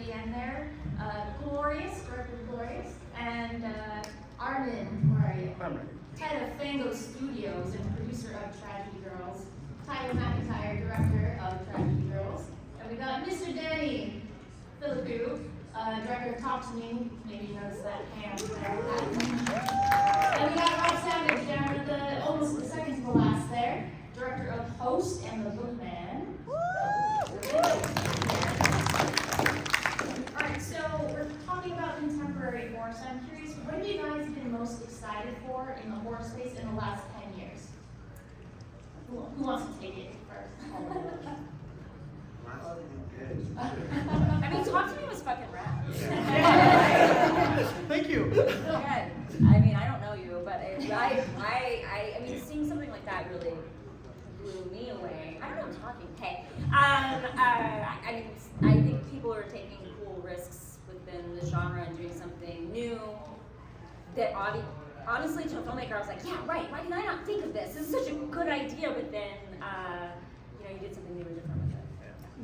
the end there. Glorious, Director Glorious, and Armin, where are you? I'm ready. Head of Fango Studios and producer of Tragedy Girls. Tyler McIntyre, director of Tragedy Girls. And we got Mr. Danny Philippou, director of Talk to Me. Maybe you noticed that hand there. And we got Rob Savage down at the almost the second to the last there, director of Host and The Bookman. Alright, so we're talking about contemporary horror, so I'm curious, what have you guys been most excited for in the horror space in the last 10 years? Who wants to take it first? I mean, Talk to Me was fucking rad. Thank you. Good. I mean, I don't know you, but I mean, seeing something like that really blew me away. I don't know, talking. Hey, I mean, I think people are taking cool risks within the genre and doing something new. That honestly, to a filmmaker, I was like, yeah, right. Why did I not think of this? This is such a good idea. But then, you know, you did something new and different with it.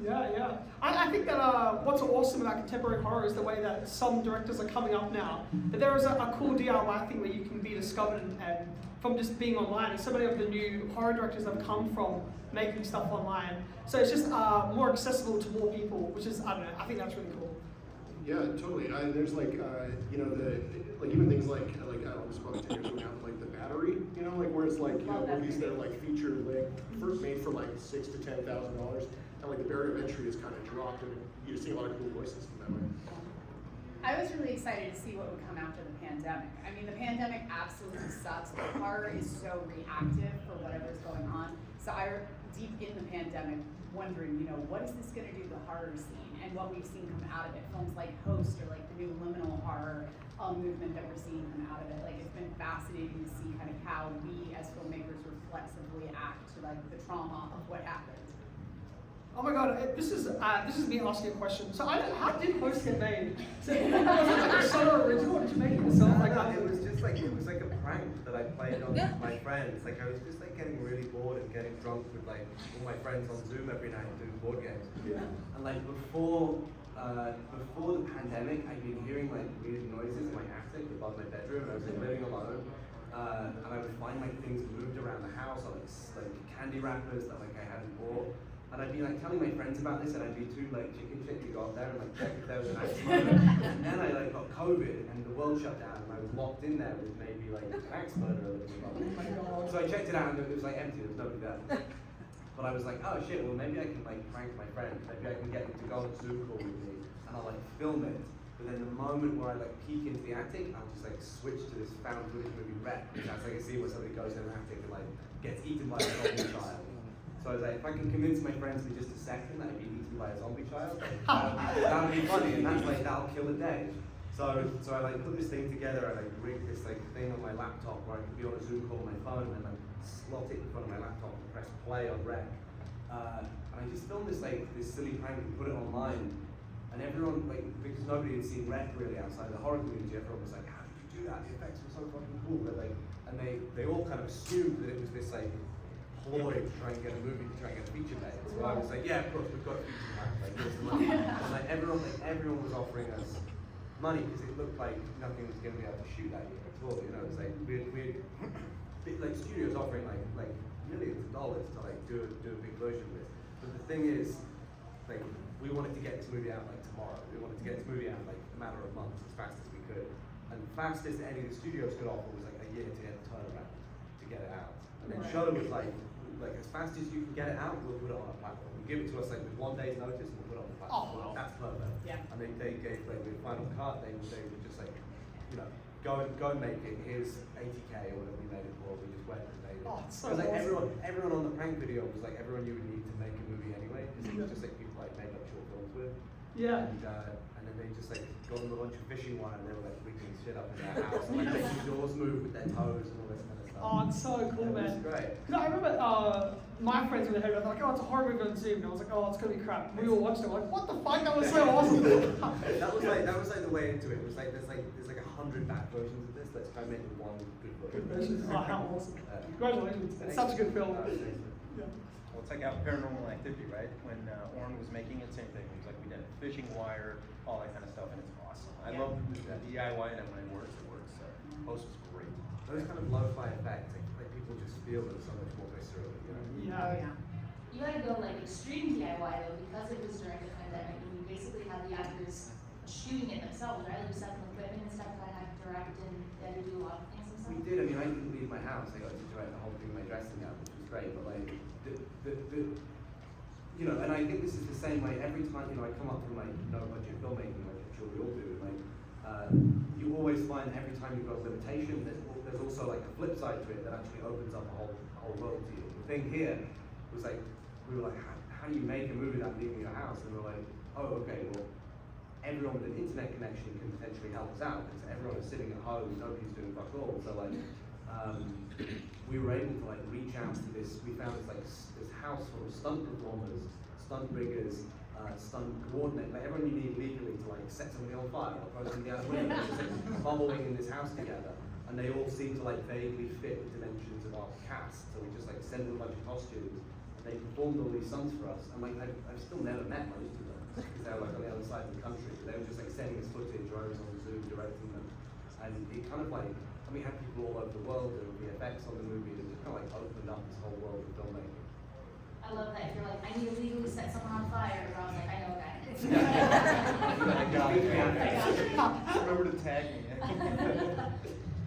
Yeah. I think that what's awesome about contemporary horror is the way that some directors are coming up now. That there is a cool DIY thing where you can be discovered and from just being online. And so many of the new horror directors have come from making stuff online. So it's just more accessible to more people, which is, I don't know, I think that's really cool. Yeah, totally. There's like, you know, even things like I don't know, this is probably 10 years ago now, but like the Battery, you know, like where it's like, you know, movies that are like feature length, first made for like $6,000 to $10,000, and like the barrier of entry has kind of dropped, and you see a lot of cool voices from that way. I was really excited to see what would come after the pandemic. I mean, the pandemic absolutely sucks, but horror is so reactive for whatever's going on. So I, deep in the pandemic, wondering, you know, what is this going to do to the horror scene? And what we've seen come out of it, films like Host or like the new liminal horror movement that we're seeing come out of it. Like, it's been fascinating to see kind of how we as filmmakers reflexively act to like the trauma of what happened. Oh my god, this is me asking a question. So how did Host get made? So, was it like a solo original, or did you make it yourself? It was like a prank that I played on with my friends. Like I was just like getting really bored and getting drunk with like all my friends on Zoom every night doing board games. Yeah. And like before the pandemic, I'd been hearing like weird noises in my attic above my bedroom. I was like living alone, and I would find like things moved around the house, or like candy wrappers that like I hadn't bought. And I'd be like telling my friends about this, and I'd be too like chicken shit to go up there and like check if there was an axe murder. And then I like got COVID, and the world shut down, and I was locked in there with maybe like an axe murderer living above me. So I checked it out, and it was like empty. There was nobody there. But I was like, oh shit, well maybe I can like prank my friends. Maybe I can get them to go on a Zoom call with me, and I'll like film it. But then the moment where I like peek into the attic, I'll just like switch to this found footage movie Rec, which that's like a scene where somebody goes in an attic and like gets eaten by a zombie child. So I was like, if I can convince my friends in just a second that I'd be eaten by a zombie child, that would be funny, and that's like, that'll kill a day. So I like put this thing together, and I rigged this like thing on my laptop where I could be on a Zoom call on my phone, and then slot it in front of my laptop and press play on Rec. And I just filmed this silly prank and put it online, and everyone, like, because nobody had seen Rec really outside of the horror community, everyone was like, how did you do that? The effects were so fucking cool. But like, and they all kind of assumed that it was this like ploy to try and get a movie, to try and get a feature made. So I was like, yeah, of course, we've got a feature made, like, here's the money. And like everyone was offering us money because it looked like nothing was going to be able to shoot that year at all. You know, it was like weird like studios offering like millions of dollars to like do a big version of this. But the thing is, like, we wanted to get this movie out like tomorrow. We wanted to get this movie out like a matter of months, as fast as we could. And fastest any of the studios could offer was like a year to get a turnaround to get it out. And then Shudder was like as fast as you can get it out, we'll put it on a platform. You give it to us like with 1 day's notice, and we'll put it on the platform. Oh, wow. That's perfect. Yeah. And they gave like the final cut. They were just like, you know, go and make it. Here's 80K or whatever we made it for. We just went and made it. Oh, it's so Because like awesome. everyone on the prank video was like everyone you would need to make a movie anyway. Because it was just like people like made up short films with. Yeah. And then they just like got them a bunch of fishing wire, and they were like rigging shit up in their house, and like making doors move with their toes and all this kind of stuff. Oh, it's so cool, It was man. great. Because I remember my friends were there, like, oh, it's a horror movie on Zoom. And I was like, oh, it's gonna be crap. We all watched it. We're like, what the fuck? That was so awesome. that was like the way into it. It was like there's like 100 bad versions of this. Let's try and make one good version. Good version. Oh, how awesome. Yeah. Congratulations. It's such a good film. Thanks. Yeah. Well, it's like Paranormal Activity, right? When Oren was making it, same thing. It was like we did fishing wire, all that kind of stuff, and it's awesome. I love the DIY, and when it works, it works. So Post was great. Those kind of lo-fi effects, like people just feel them so much more visceral, you know? Yeah. Oh, yeah. You had to go like extreme DIY though, because it was during the pandemic, and you basically had the actors shooting it themselves, right? Like you set the equipment and stuff, kind of had to direct, and they had to do a lot of things themselves. We did. I mean, I didn't leave my house. I got to direct the whole thing in my dressing gown, which was great. But like, you know, and I think this is the same way every time. You know, I come up from like no budget filmmaking, like I'm sure we all do. Like, you always find every time you've got a limitation, there's also like a flip side to it that actually opens up a whole world to you. The thing here was like, we were like, how do you make a movie without leaving your house? And we were like, oh, okay, well, everyone with an internet connection can potentially help us out because everyone is sitting at home, nobody's doing fuck all. So like, we were able to like reach out to this. We found this house full of stunt performers, stunt riggers, stunt coordinators, like everyone you need legally to like set something on fire or throw something out the window, just like bubbling in this house together. And they all seem to like vaguely fit the dimensions of our cast. So we just like send them a bunch of costumes. They performed all these songs for us, and like I've still never met most of them because they were like on the other side of the country. They were just like sending us footage, or I was on Zoom directing them, and it kind of like, and we had people all over the world doing VFX on the movie, and it just kind of like opened up this whole world of filmmaking. I love that. If you're like, I need to legally set someone on fire, or I was like, I know that. I got it. Remember to tag me.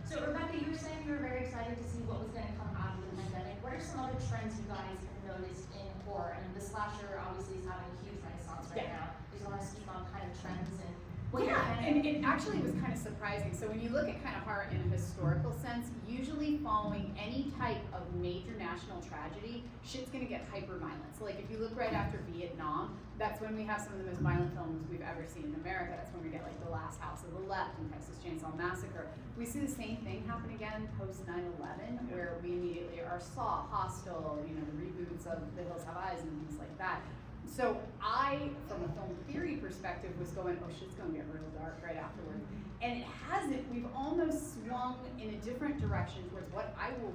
So Rebecca, you were saying you were very excited to see what was going to come out of the pandemic. What are some other trends you guys have noticed in horror? I mean, the slasher obviously is having a huge renaissance right now. Do you want to speak on kind of trends and what you're And planning? it actually was kind of surprising. So when you look at kind of horror in a historical sense, usually following any type of major national tragedy, shit's gonna get hyper violent. So like if you look right after Vietnam, that's when we have some of the most violent films we've ever seen in America. That's when we get like The Last House of the Left and Texas Chainsaw Massacre. We see the same thing happen again post 9/11, where we immediately are Saw, Hostel, you know, the reboots of The Hills Have Eyes and things like that. So I, from a film theory perspective, was going, oh shit's gonna get real dark right afterward. And it hasn't. We've almost swung in a different direction towards what I will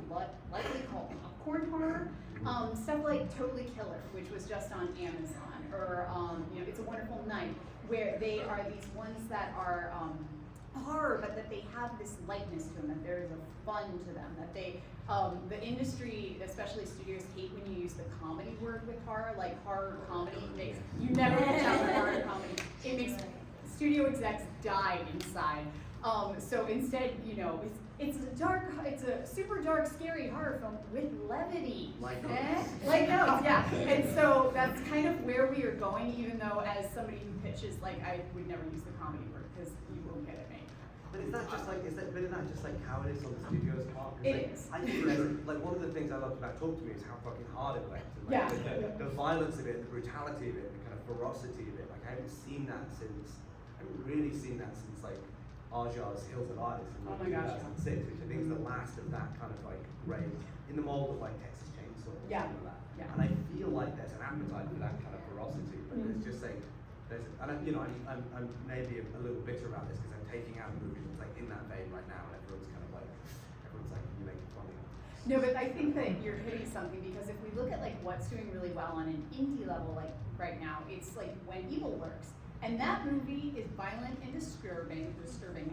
likely call popcorn horror. Stuff like Totally Killer, which was just on Amazon, or you know, It's a Wonderful Night, where they are these ones that are horror, but that they have this lightness to them, that there is a fun to them, that they, the industry, especially studios, hate when you use the comedy word with horror, like horror comedy makes, you never can tell the horror comedy. It makes studio execs die inside. So instead, you know, it's a super dark, scary horror film with levity. Like Like those, yeah. And so that's kind of where we are going, even though as somebody who pitches, like I would never use the comedy word because you won't get it made. But is that just like, cowardice on the studio's part? It is. I think like one of the things I loved about Talk to Me is how fucking hard it went. And, like, Yeah. the violence of it, the brutality of it, the kind of ferocity of it. Like I haven't really seen that since like Ajar's Hills of Eyes in Oh my gosh, 2006, which I think is the last of that kind of like grade in the mold of like Texas Chainsaw or Yeah. something like that. Yeah. And I feel like there's an appetite for that kind of ferocity, but it's just like and I'm maybe a little bitter about this because I'm taking out a movie that's like in that vein right now, and everyone's like, you make it funny. No, but I think that you're hitting something because if we look at like what's doing really well on an indie level, like right now, it's like When Evil Lurks. And that movie is violent and disturbing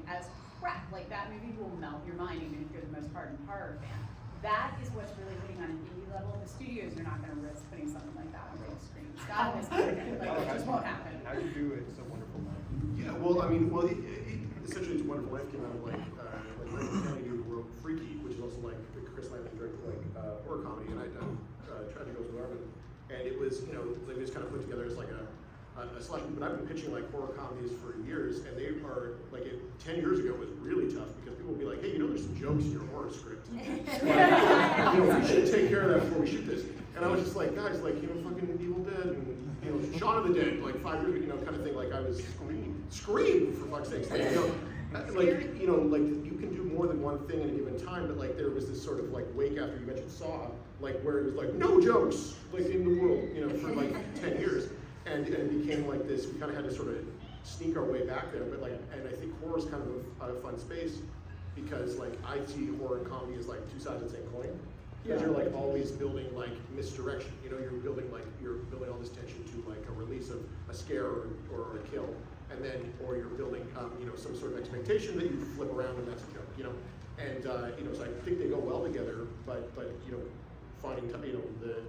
as crap. Like that movie will melt your mind even if you're the most hardened horror fan. That is what's really hitting on an indie level. The studios are not gonna risk putting something like that on big screens. God is like it just won't happen. How you do it? It's a wonderful night. Yeah, well, I mean, essentially, It's a Wonderful Life came out of like Raymond Kennedy, who wrote Freaky, which is also like Chris Landon directed like horror comedy, and I'd done Tragic Ghost of Arvin, and it was, you know, like it was kind of put together as like a selection. But I've been pitching like horror comedies for years, and they are like 10 years ago was really tough because people would be like, hey, you know, there's some jokes in your horror script. You know, we should take care of that before we shoot this. And I was just like, guys, like, you know, fucking Evil Dead and, you know, Shaun of the Dead, like 5 years ago, you know, kind of thing. Like I was scream for fuck's sake. Like, you know, like you can do more than one thing at a given time, but like there was this sort of like wake after you mentioned Saw, like where it was like no jokes like in the world, you know, for like 10 years. And it became like this, we kind of had to sort of sneak our way back there, but like, and I think horror is kind of a fun space because like I see horror and comedy as like two sides of the same coin. because you're like always building like misdirection. You know, you're building all this tension to like a release of a scare or a kill, and then or you're building you know, some sort of expectation that you flip around and that's a joke. You know, and you know, so I think they go well together. But you know, finding you know the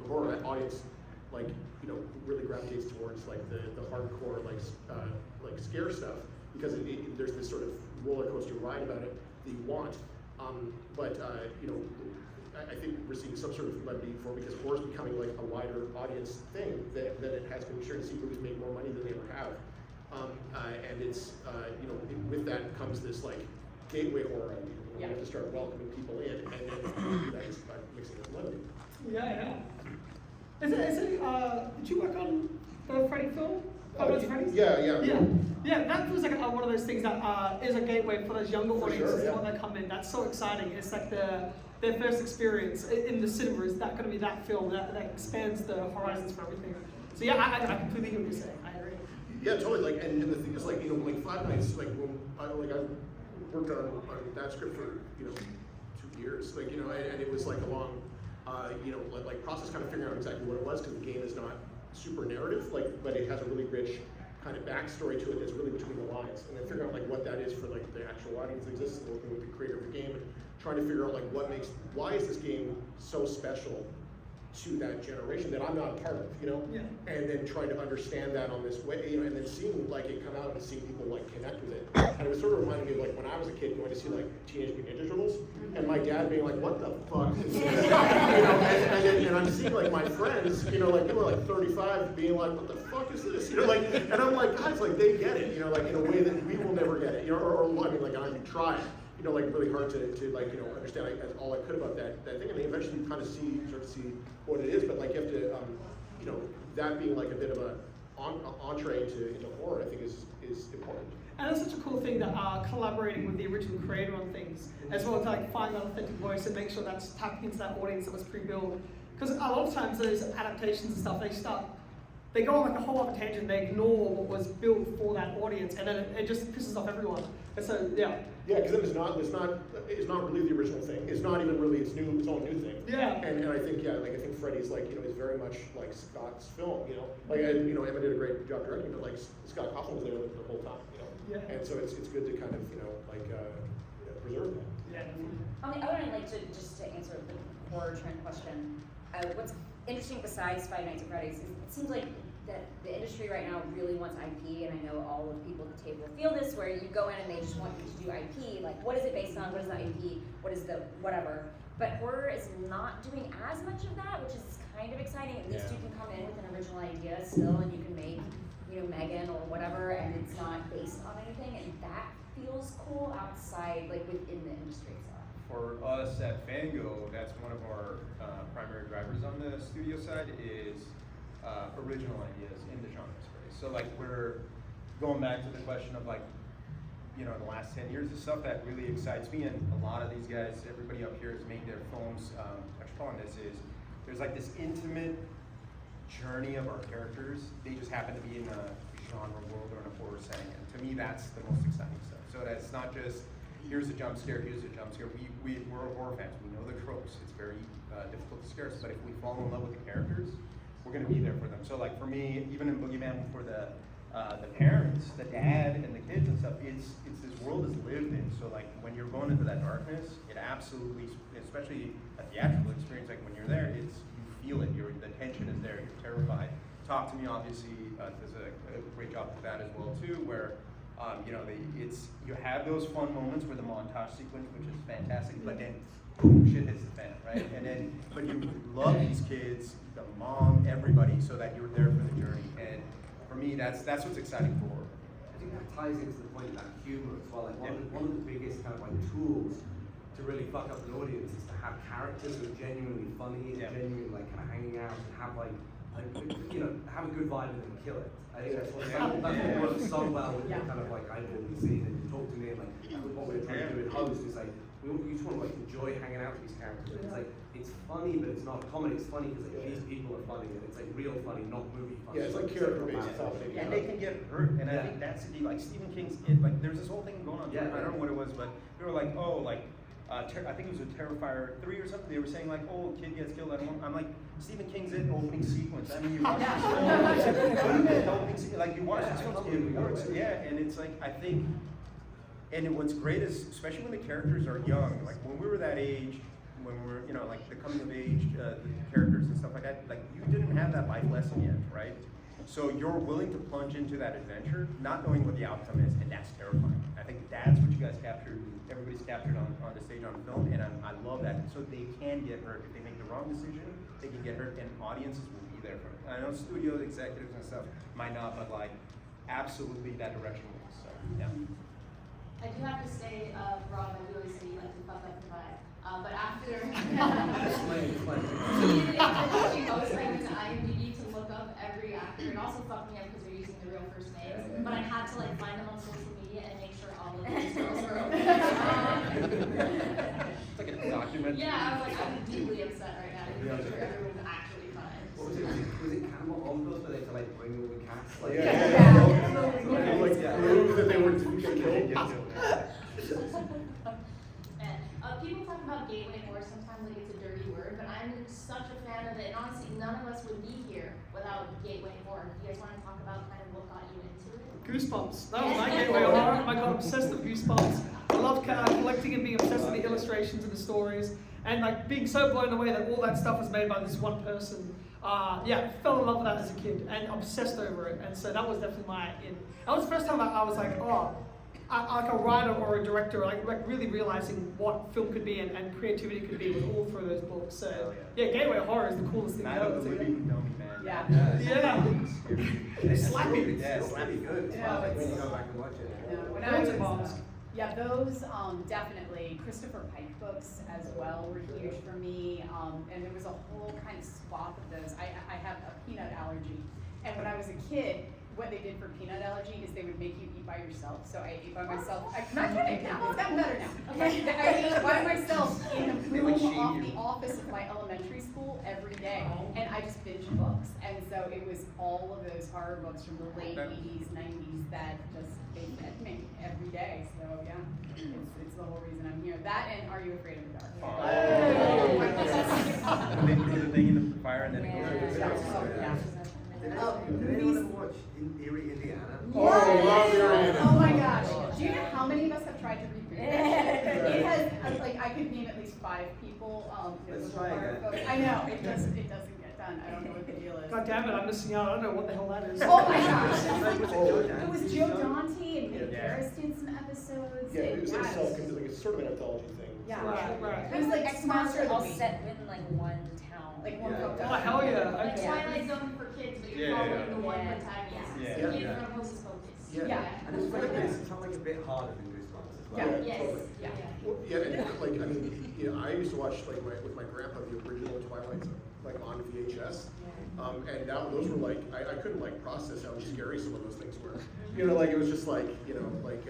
horror audience like you know really gravitates towards like the hardcore like scare stuff because there's this sort of roller coaster ride about it that you want. But you know, I think we're seeing some sort of levity for because horror is becoming like a wider audience thing that it has been. Sure to see movies make more money than they ever have, and it's you know with that comes this like gateway horror idea. You have to start welcoming people in, and then that is by mixing it with levity. Yeah. Is it, did you work on the Freddy film? Yeah, that feels like one of those things that is a gateway for those younger audiences when they come in. That's so exciting. It's like their first experience in the cinema. Is that going to be that film that expands the horizons for everything? So yeah, I completely hear what you're saying. I agree. Yeah, totally. Like, and the thing is, like, you know, like Five Nights, like when I worked on that script for 2 years, like, you know, and it was like a long, you know, like process kind of figuring out exactly what it was because the game is not super narrative, like, but it has a really rich kind of backstory to it that's really between the lines, and then figuring out like what that is for like the actual audience that exists, and working with the creator of the game, and trying to figure out like why is this game so special to that generation that I'm not a part of, you know? Yeah. And then trying to understand that on this way, you know, and then seeing like it come out and seeing people like connect with it. And it was sort of reminding me of like when I was a kid going to see like Teenage Mutant Ninja Turtles, and my dad being like, "What the fuck is this?" You know, and I'm seeing like my friends, you know, like people are like 35 being like, "What the fuck is this?" You know, like, and I'm like, guys, like they get it, you know, like in a way that we will never get it, you know, or I mean, like I'm trying. You know, like really hard to like, you know, understand all I could about that thing, and then eventually you kind of start to see what it is, but like you have to, you know, that being like a bit of a entree into horror, I think is important. And it's such a cool thing that collaborating with the original creator on things, as well as like find that authentic voice and make sure that's tapping into that audience that was pre-built. Because a lot of times those adaptations and stuff, they go on like a whole other tangent, they ignore what was built for that audience, and then it just pisses off everyone. And so, yeah. Yeah, because then it's not really the original thing. It's not even really its own new thing. Yeah. And I think Freddy's like, you know, is very much like Scott's film, you know. Like, you know, Emma did a great job directing, but like Scott Cawthon was there the whole time, you know. Yeah. And so it's good to kind of, you know, like preserve that. Yeah. I would like to just to answer the horror trend question. What's interesting besides Five Nights at Freddy's is it seems like that the industry right now really wants IP, and I know all of the people at the table feel this, where you go in and they just want you to do IP, like what is it based on, what is the IP, what is the whatever. But horror is not doing as much of that, which is kind of exciting. At least you can come in with an original idea still, and you can make, you know, Megan or whatever, and it's not based on anything, and that feels cool outside, like within the industry itself. For us at Fango, that's one of our primary drivers on the studio side is original ideas in the genre space. So like we're going back to the question of like, you know, in the last 10 years, the stuff that really excites me, and a lot of these guys, everybody up here has made their films touched upon this, is there's like this intimate journey of our characters. They just happen to be in a genre world or in a horror setting, and to me that's the most exciting stuff. So that's not just here's a jump scare, here's a jump scare. We're horror fans, we know the tropes. It's very difficult to scare us, but if we fall in love with the characters, we're going to be there for them. So like for me, even in Boogeyman, for the parents, the dad and the kids and stuff, it's this world is lived in. So like when you're going into that darkness, it absolutely, especially a theatrical experience, like when you're there, you feel it. The tension is there. You're terrified. Talk to Me obviously does a great job with that as well too, where you know you have those fun moments where the montage sequence, which is fantastic, but then boom, shit hits the fan, right? And then, but you love these kids, the mom, everybody, so that you're there for the journey. And for me, that's what's exciting for horror. I think that ties into the point about humor as well. Like one of the biggest kind of like tools to really fuck up an audience is to have characters who are genuinely funny and genuinely like kind of hanging out and have like you know, have a good vibe and then kill it. I think that's what works so well with the kind of like eyeball we see, and you talk to me and like what we're trying to do at host is like you just want to like enjoy hanging out with these characters. It's like it's funny, but it's not comedy. It's funny because like these people are funny, and it's like real funny, not movie funny. Yeah, it's like character based comedy. And they can get hurt, and I think that's the key. Like Stephen King's, like there's this whole thing going on. I don't know what it was, but they were like, oh, like I think it was a Terrifier 3 or something. They were saying like, oh, kid gets killed. I'm like, Stephen King's opening sequence. I mean, you watch this film, like you watch this film, it works. Yeah, and it's like I think, and what's great is especially when the characters are young. Like when we were that age, when we were like the coming of age, the characters and stuff like that. Like you didn't have that life lesson yet, right? So you're willing to plunge into that adventure, not knowing what the outcome is, and that's terrifying. I think that's what you guys captured, everybody's captured on the stage on film, and I love that. So they can get hurt. If they make the wrong decision, they can get hurt, and audiences will be there for it. I know studio executives and stuff might not, but like, absolutely that direction moves, so, yeah. I do have to say, Rob, I always say you like to fuck up the vibe. But after she goes like to IMDb to look up every actor, it also fucked me up because they're using the real first names. But I had to like find them on social media and make sure all of these girls were okay. It's like a document. Yeah, I was like, I'm deeply upset right now to make sure everyone's actually fine. What was it? Was it Cannibal Holocaust where they had to like bring all the cats? Like, Like prove that they were killed. And people talk about gateway horror, sometimes like it's a dirty word, but I'm such a fan of it. And honestly, none of us would be here without gateway horror. Do you guys want to talk about kind of what got you into it? Goosebumps. That was my gateway horror. I got obsessed with Goosebumps. I loved collecting and being obsessed with the illustrations and the stories, and like being so blown away that all that stuff was made by this one person. Yeah, fell in love with that as a kid and obsessed over it. And so that was definitely my in. That was the first time I was like, oh, like a writer or a director, like really realizing what film could be and creativity could be was all through those books. So yeah, gateway horror is the coolest thing Night ever. of the Living Dummy, man. Yeah. Yeah. Slappy. Yeah, Slappy good. Yeah, When it's- you go back and watch it. When Loads I of was, bombs. yeah, those definitely Christopher Pike books as well were huge for me, and there was a whole kind of swath of those. I have a peanut allergy, and when I was a kid, what they did for peanut allergy is they would make you eat by yourself. So I ate by myself. I'm not kidding. It's gotten better now. Okay, I ate by myself in a room off the office of my elementary school every day, and I just binged books. And so it was all of those horror books from the late 80s, 90s that just they fed me every day. So yeah, it's the whole reason I'm here. That and Are You Afraid of the Dark? When they threw the thing in the fire and then it goes. Yeah. Did movies- anyone ever watch Erie, Indiana? Oh, love Erie. Oh my gosh. Do you know how many of us have tried to read it? It has, like, I could name at least 5 people. Let's try again. I know, it doesn't get done. I don't know what the deal is. God damn it, I'm missing out. I don't know what the hell that is. Oh my gosh. Joe Dante? It was Joe Dante and Nick Yeah. Garris did some episodes. Yeah, it and was like yeah, like it's sort of an anthology thing. Yeah. Right. It was like X-Monsters all sponsored set in like one town. like one Yeah. book. Oh, hell yeah. Like Okay. Twilight Zone for kids, but you're Yeah, following yeah. the one Yeah. protagonist. Yeah. The kid Yeah. from Hocus Pocus. Yeah. And it's like this, it's not like a bit harder than Goosebumps as well. Yeah. Yes. Totally. Yeah. Well, yeah, and like I mean, I used to watch like with my grandpa the original Twilight Zone, like on VHS, and those were like I couldn't like process how scary some of those things were. You know, like it was just like like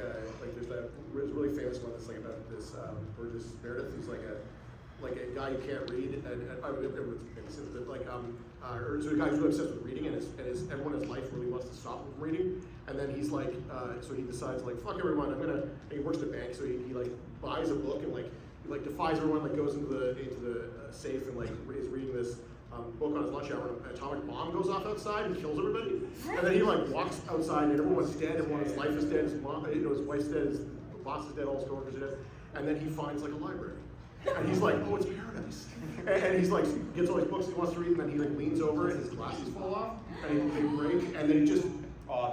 there's that really famous one that's like about this Burgess Meredith who's like a guy who can't read and or so a guy who's really obsessed with reading and everyone in his life really wants to stop him from reading, and then he's like so he decides like fuck everyone, and he works at a bank, so he like buys a book and like he like defies everyone, like goes into the safe and like is reading this book on his lunch hour, and an atomic bomb goes off outside and kills everybody, and then he like walks outside and everyone's dead, everyone's life is dead, his mom, his wife's dead, his boss is dead, all his coworkers are dead, and then he finds like a library. And he's like, oh, it's paradise. And he's like, gets all these books he wants to read, and then he like leans over and his glasses fall off, and they break, and then he just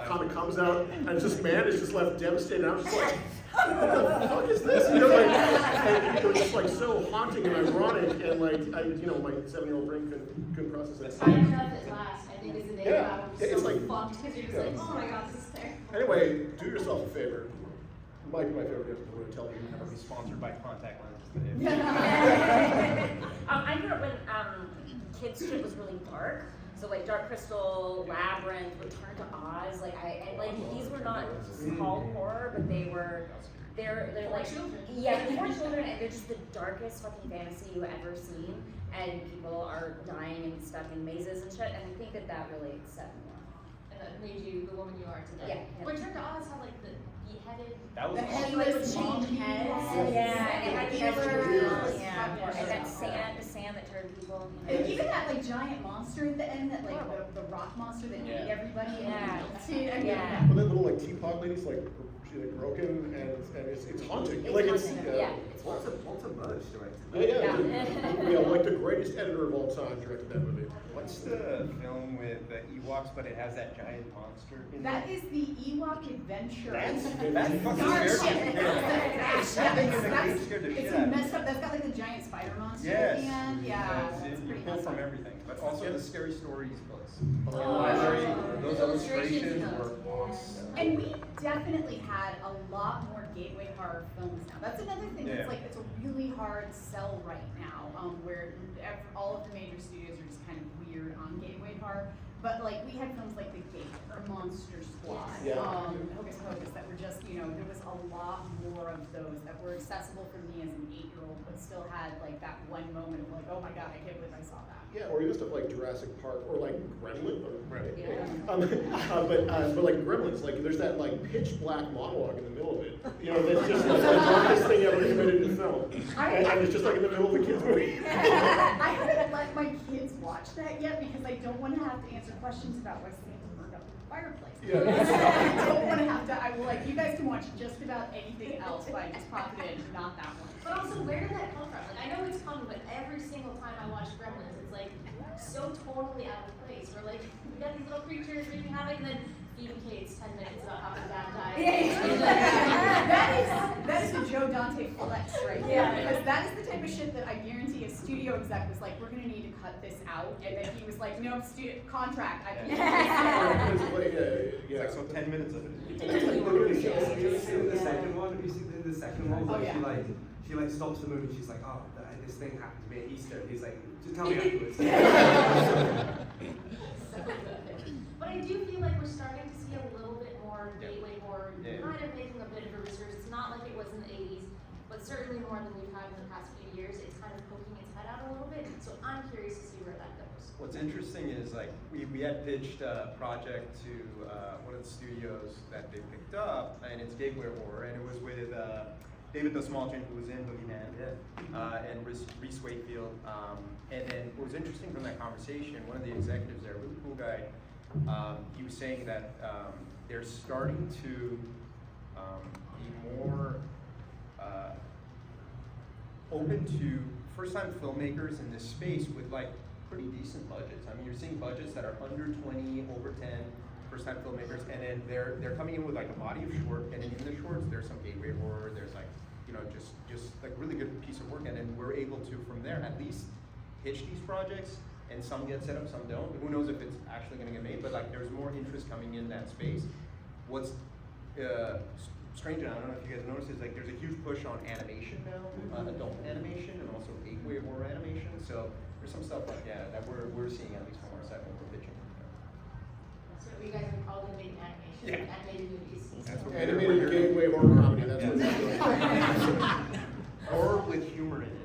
kind of comes out, and it's just man is just left devastated. And I'm just like, what the fuck is this? You know, like, and it was just like so haunting and ironic, and like, my 7-year-old brain couldn't process it. I don't know if it lasts. I think it's the day Yeah. that I was Yeah, it's so like- fucked because you're just like, oh my god, this is terrible. Anyway, do yourself a favor. My favorite is to tell you. Never be sponsored by contact lenses. I grew up when kids shit was really dark. So like Dark Crystal, Labyrinth, Return to Oz, these were not called horror, but they're like yeah, they're for children, and they're just the darkest fucking fantasy you've ever seen, and people are dying and stuck in mazes and shit, and I think that really set me off. And that made you the woman you are today. Yeah. Return to Oz had like the big-headed. That was The awesome. headless Long monkey. heads. Yeah, and it had the Healers. yeah, and then sand that turned people. You know. And even that like giant monster at the end, that like the rock monster that ate everybody. Yeah. And I mean, Yeah. Well, that little like teapot lady's like she's like broken and it's haunting. It's Like it's haunting, yeah. Walter Murch directed that. yeah, like the greatest editor of all time directed that movie. What's the film with the Ewoks, but it has that giant monster in that it? is the Ewok Adventure. That's fucking Dark scary. shit. That thing in the cage scared the shit It's out a of me. messed up. That's got like the giant spider monster Yes. at the end. Yeah, Yes, that's you pretty pull messed from up. everything, but also the scary stories books. Oh, Library, those illustrations illustrations of were awesome. And we definitely had a lot more gateway horror films now. That's another thing that's Yeah. like, it's a really hard sell right now, where all of the major studios are just kind of weird on gateway horror. But like, we had films like The Gate or Monster Squad, Yeah. Hocus Pocus, that were just, you know, there was a lot more of those that were accessible for me as an 8-year-old, but still had like that one moment of like, oh my god, I can't believe I saw that. Yeah, or even stuff like Jurassic Park or like Gremlin. Right. But like Gremlins, like there's that like pitch black monologue in the middle of it. You know, that's just like the darkest thing ever committed to film. And it's just like in the middle of a kid's movie. I haven't let my kids watch that yet because I don't want to have to answer questions about why Santa burned up the fireplace. Yeah. I don't want to have to. I will like, you guys can watch just about anything else, but I just pop it in, not that one. But also, where did that come from? Like, I know it's coming, but every single time I watch Gremlins, it's like so totally out of place. We're like, we got these little creatures wreaking havoc, and then feeding kids 10 minutes about how their dad died. That is a Joe Dante flex right there. Yeah. Because that is the type of shit that I guarantee a studio exec was like, we're gonna need to cut this out, and then he was like, no, contract. I can't. It's like so 10 minutes of it. Have you seen the second one? Have you seen the second one? Oh, Like, yeah. she stops the movie and she's like, oh, this thing happened to me at Easter. And he's like, just tell me afterwards. So good. But I do feel like we're starting to see a little bit more gateway horror, Yeah. kind of making a bit of a resurgence. It's not like it was in the 80s, but certainly more than we've had in the past few years. It's kind of poking its head out a little bit. So I'm curious to see where that goes. What's interesting is like we had pitched a project to one of the studios that they picked up, and it's gateway horror, and it was with David the Smallchin, who was in Boogeyman, and Reese Wakefield. And then what was interesting from that conversation, one of the executives there, really cool guy, he was saying that they're starting to be more open to first-time filmmakers in this space with like pretty decent budgets. I mean, you're seeing budgets that are under 20, over 10, first-time filmmakers, and then they're coming in with like a body of short, and then in the shorts there's some gateway horror, there's like, you know, just like really good piece of work, and then we're able to from there at least pitch these projects, and some get set up, some don't. Who knows if it's actually going to get made? But like, there's more interest coming in that space. What's strange, and I don't know if you guys noticed, is like there's a huge push on animation now, adult animation, and also gateway horror animation. So there's some stuff like that we're seeing at least from our side when we're pitching. So you guys are probably making animation, Yeah. animated movies. That's what Animated gateway horror comedy. That's what it's doing. Horror with humor in it.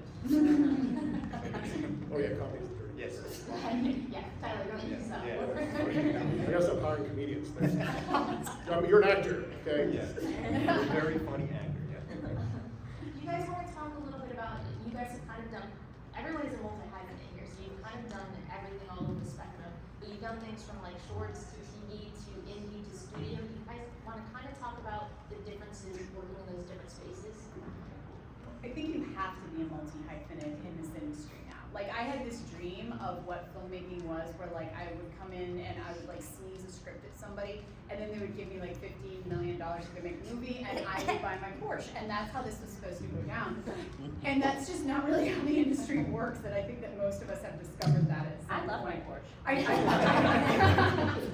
Oh yeah, comedy's dirty. Yes. Yeah, Tyler, don't use that Yeah. word. I gotta stop hiring comedians. You're an actor, okay? Yes. You're a very funny actor. Yeah. You guys want to talk a little bit about, you guys have kind of done, everyone is a multi-hyphenate here, so you've kind of done everything all over the spectrum, but you've done things from like shorts to TV to indie to studio. You guys want to kind of talk about the differences working in those different spaces? I think you have to be a multi-hyphenate in this industry now. Like, I had this dream of what filmmaking was, where like I would come in and I would like sneeze a script at somebody, and then they would give me like $15 million to make a movie, and I would buy my Porsche, and that's how this was supposed to go down. And that's just not really how the industry works. That I think that most of us have discovered that at some I love my point. Porsche.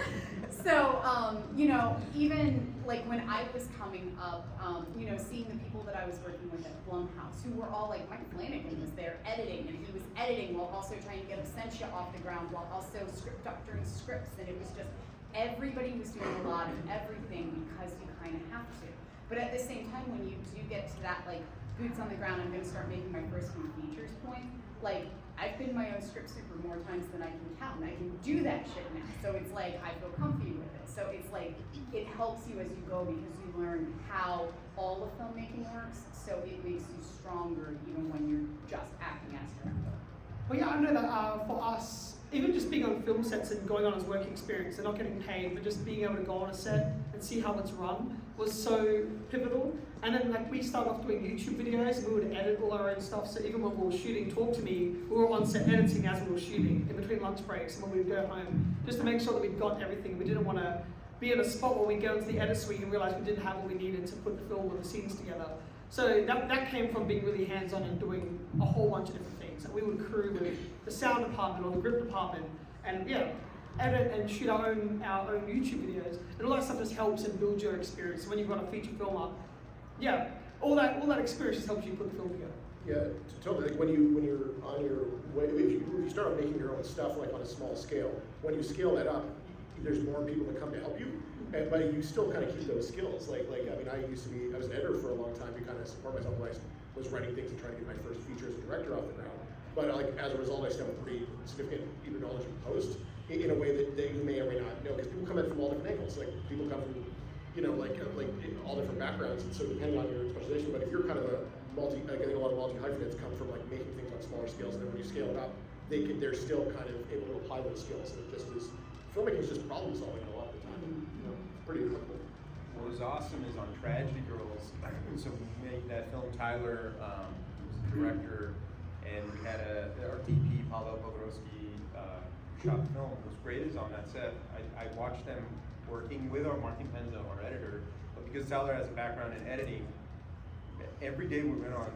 So, you know, even like when I was coming up, you know, seeing the people that I was working with at Blumhouse, who were all like, Mike Flanagan was there editing, and he was editing while also trying to get Absentia off the ground, while also script doctoring scripts, and it was just, everybody was doing a lot of everything because you kind of have to. But at the same time, when you do get to that like boots on the ground, I'm gonna start making my first few features point. Like, I've been my own script super more times than I can count, and I can do that shit now. So it's like, I feel comfy with it. So it's like, it helps you as you go because you learn how all of filmmaking works, so it makes you stronger even when you're just acting as director. Well, yeah, I know that for us, even just being on film sets and going on as work experience and not getting paid, but just being able to go on a set and see how it's run was so pivotal. And then like we started off doing YouTube videos and we would edit all our own stuff. So even when we were shooting Talk to Me, we were on set editing as we were shooting in between lunch breaks and when we would go home, just to make sure that we'd got everything. We didn't want to be in a spot where we go into the edit suite and realize we didn't have what we needed to put the film or the scenes together. So that came from being really hands-on and doing a whole bunch of different things. And we would crew with the sound department or the grip department and edit and shoot our own YouTube videos. And all that stuff just helps and builds your experience. So when you've got a feature film up, all that experience just helps you put the film together. Yeah, totally. Like when you're on your way, if you start making your own stuff like on a small scale, when you scale that up, there's more people that come to help you, but you still kind of keep those skills. Like I mean, I was an editor for a long time to kind of support myself when I was writing things and trying to get my first feature as a director off the ground. But like as a result, I still have a pretty significant either knowledge of post in a way that you may or may not know, because people come in from all different angles. Like people come from like all different backgrounds, and so depending on your specialization. But if you're kind of a I think a lot of multi-hyphenates come from like making things on smaller scales, and then when you scale it up, they're still kind of able to apply those skills. And it just is filmmaking is just problem solving a lot of the time. Pretty applicable. What was awesome is on Tragedy Girls, so we made that film. Tyler was the director, and we had our DP Pavel Pogorowski shot the film. What was great is on that set, I watched them working with our Martin Penzo, our editor, but because Tyler has a background in editing, every day we went on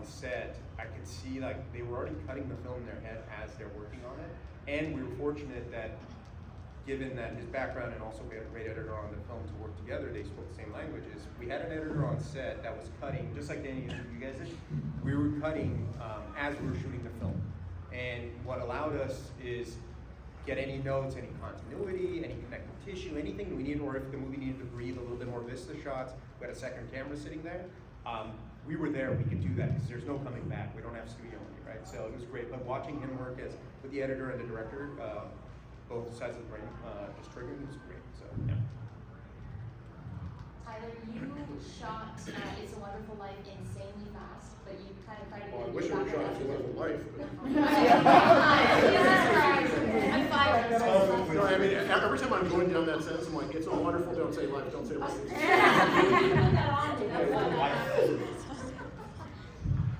set, I could see like they were already cutting the film in their head as they're working on it. And we were fortunate that, given that his background and also we had a great editor on the film to work together, they spoke the same languages. We had an editor on set that was cutting, just like Danny, you guys did. We were cutting as we were shooting the film. And what allowed us is get any notes, any continuity, any connective tissue, anything we needed, or if the movie needed to breathe a little bit more vista shots, we had a second camera sitting there. We were there, we could do that because there's no coming back. We don't have studio money, right? So it was great. But watching him work with the editor and the director, both sides of the brain, just triggered, it was great. So yeah. Tyler, you shot It's a Wonderful Life insanely fast, but you kind of tried to Oh, I get wish I your would shot It's a background. Wonderful Life. I'm fired. No, I mean, every time I'm going down that sentence, I'm like, it's all wonderful, don't say life, don't say life.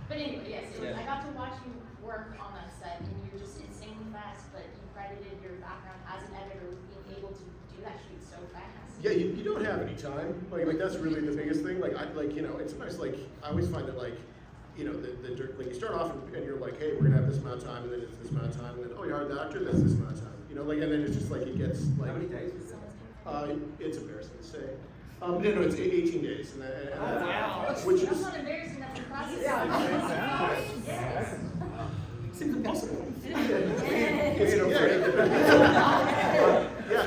But anyway, yes, Yeah. I got to watch you work on that set, and you're just insanely fast, but you credited your background as an editor with being able to do that shoot so fast. Yeah, you don't have any time. Like that's really the biggest thing. Like it's nice. Like I always find that like like you start off and you're like, hey, we're gonna have this amount of time, and then it's this amount of time, and then you hired the actor, that's this amount of time. Like and then it's just like it gets like. How many days was that? It's embarrassing to say. No, it's 18 days, Wow. which That's is. not embarrassing, that's impressive. Yes. Seems impossible. It's yeah.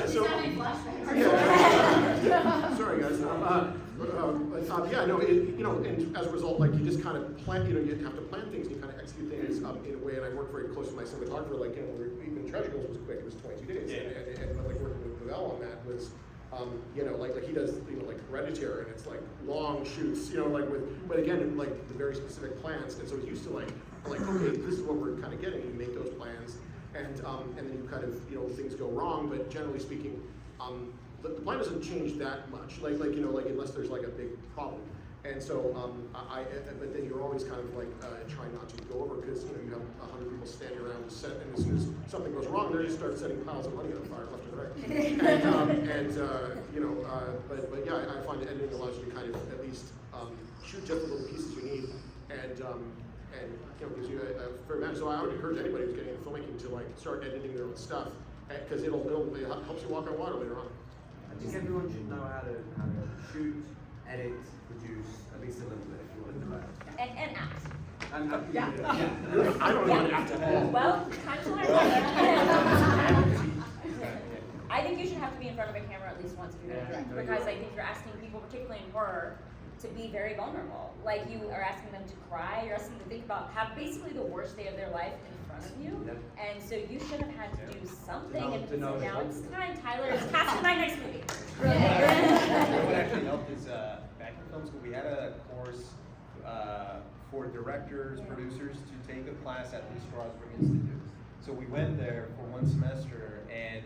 He's So. having flashbacks. Yeah. Sorry, guys. And as a result, like you just kind of plan. You have to plan things. And you kind of execute things in a way. And I worked very close with my cinematographer. Like even Treasure Girls was quick. It was 22 days. Yeah. And like working with Pavel on that was. Like he does, like Hereditary, and it's like long shoots, but again, like the very specific plans, and so he's used to like, okay, this is what we're kind of getting. You make those plans, and then you kind of, things go wrong, but generally speaking, the plan doesn't change that much, like unless there's like a big problem. And so, but then you're always kind of like trying not to go over because you have 100 people standing around the set, and as soon as something goes wrong, they just start setting piles of money on fire left and right. But yeah, I find editing allows you to kind of at least shoot just the little pieces you need, and gives you a fair amount. So I would encourage anybody who's getting into filmmaking to like start editing their own stuff because it helps you walk on water later on. I think everyone should know how to shoot, edit, produce, at least a little bit if you want to do that. And act. And I don't know how to act at all. Well, time to learn. I think you should have to be in front of a camera at least once if you're going to direct, because I think you're asking people, particularly in horror, to be very vulnerable. Like you are asking them to cry, you're asking them to think about have basically the worst day of their life in front of you. Yeah. And so you should have had to do something. And To know so now it. it's time, Tyler, is cast in my next movie. What actually helped is back in film school, we had a course for directors, producers to take a class at the Strasberg Institute. So we went there for 1 semester and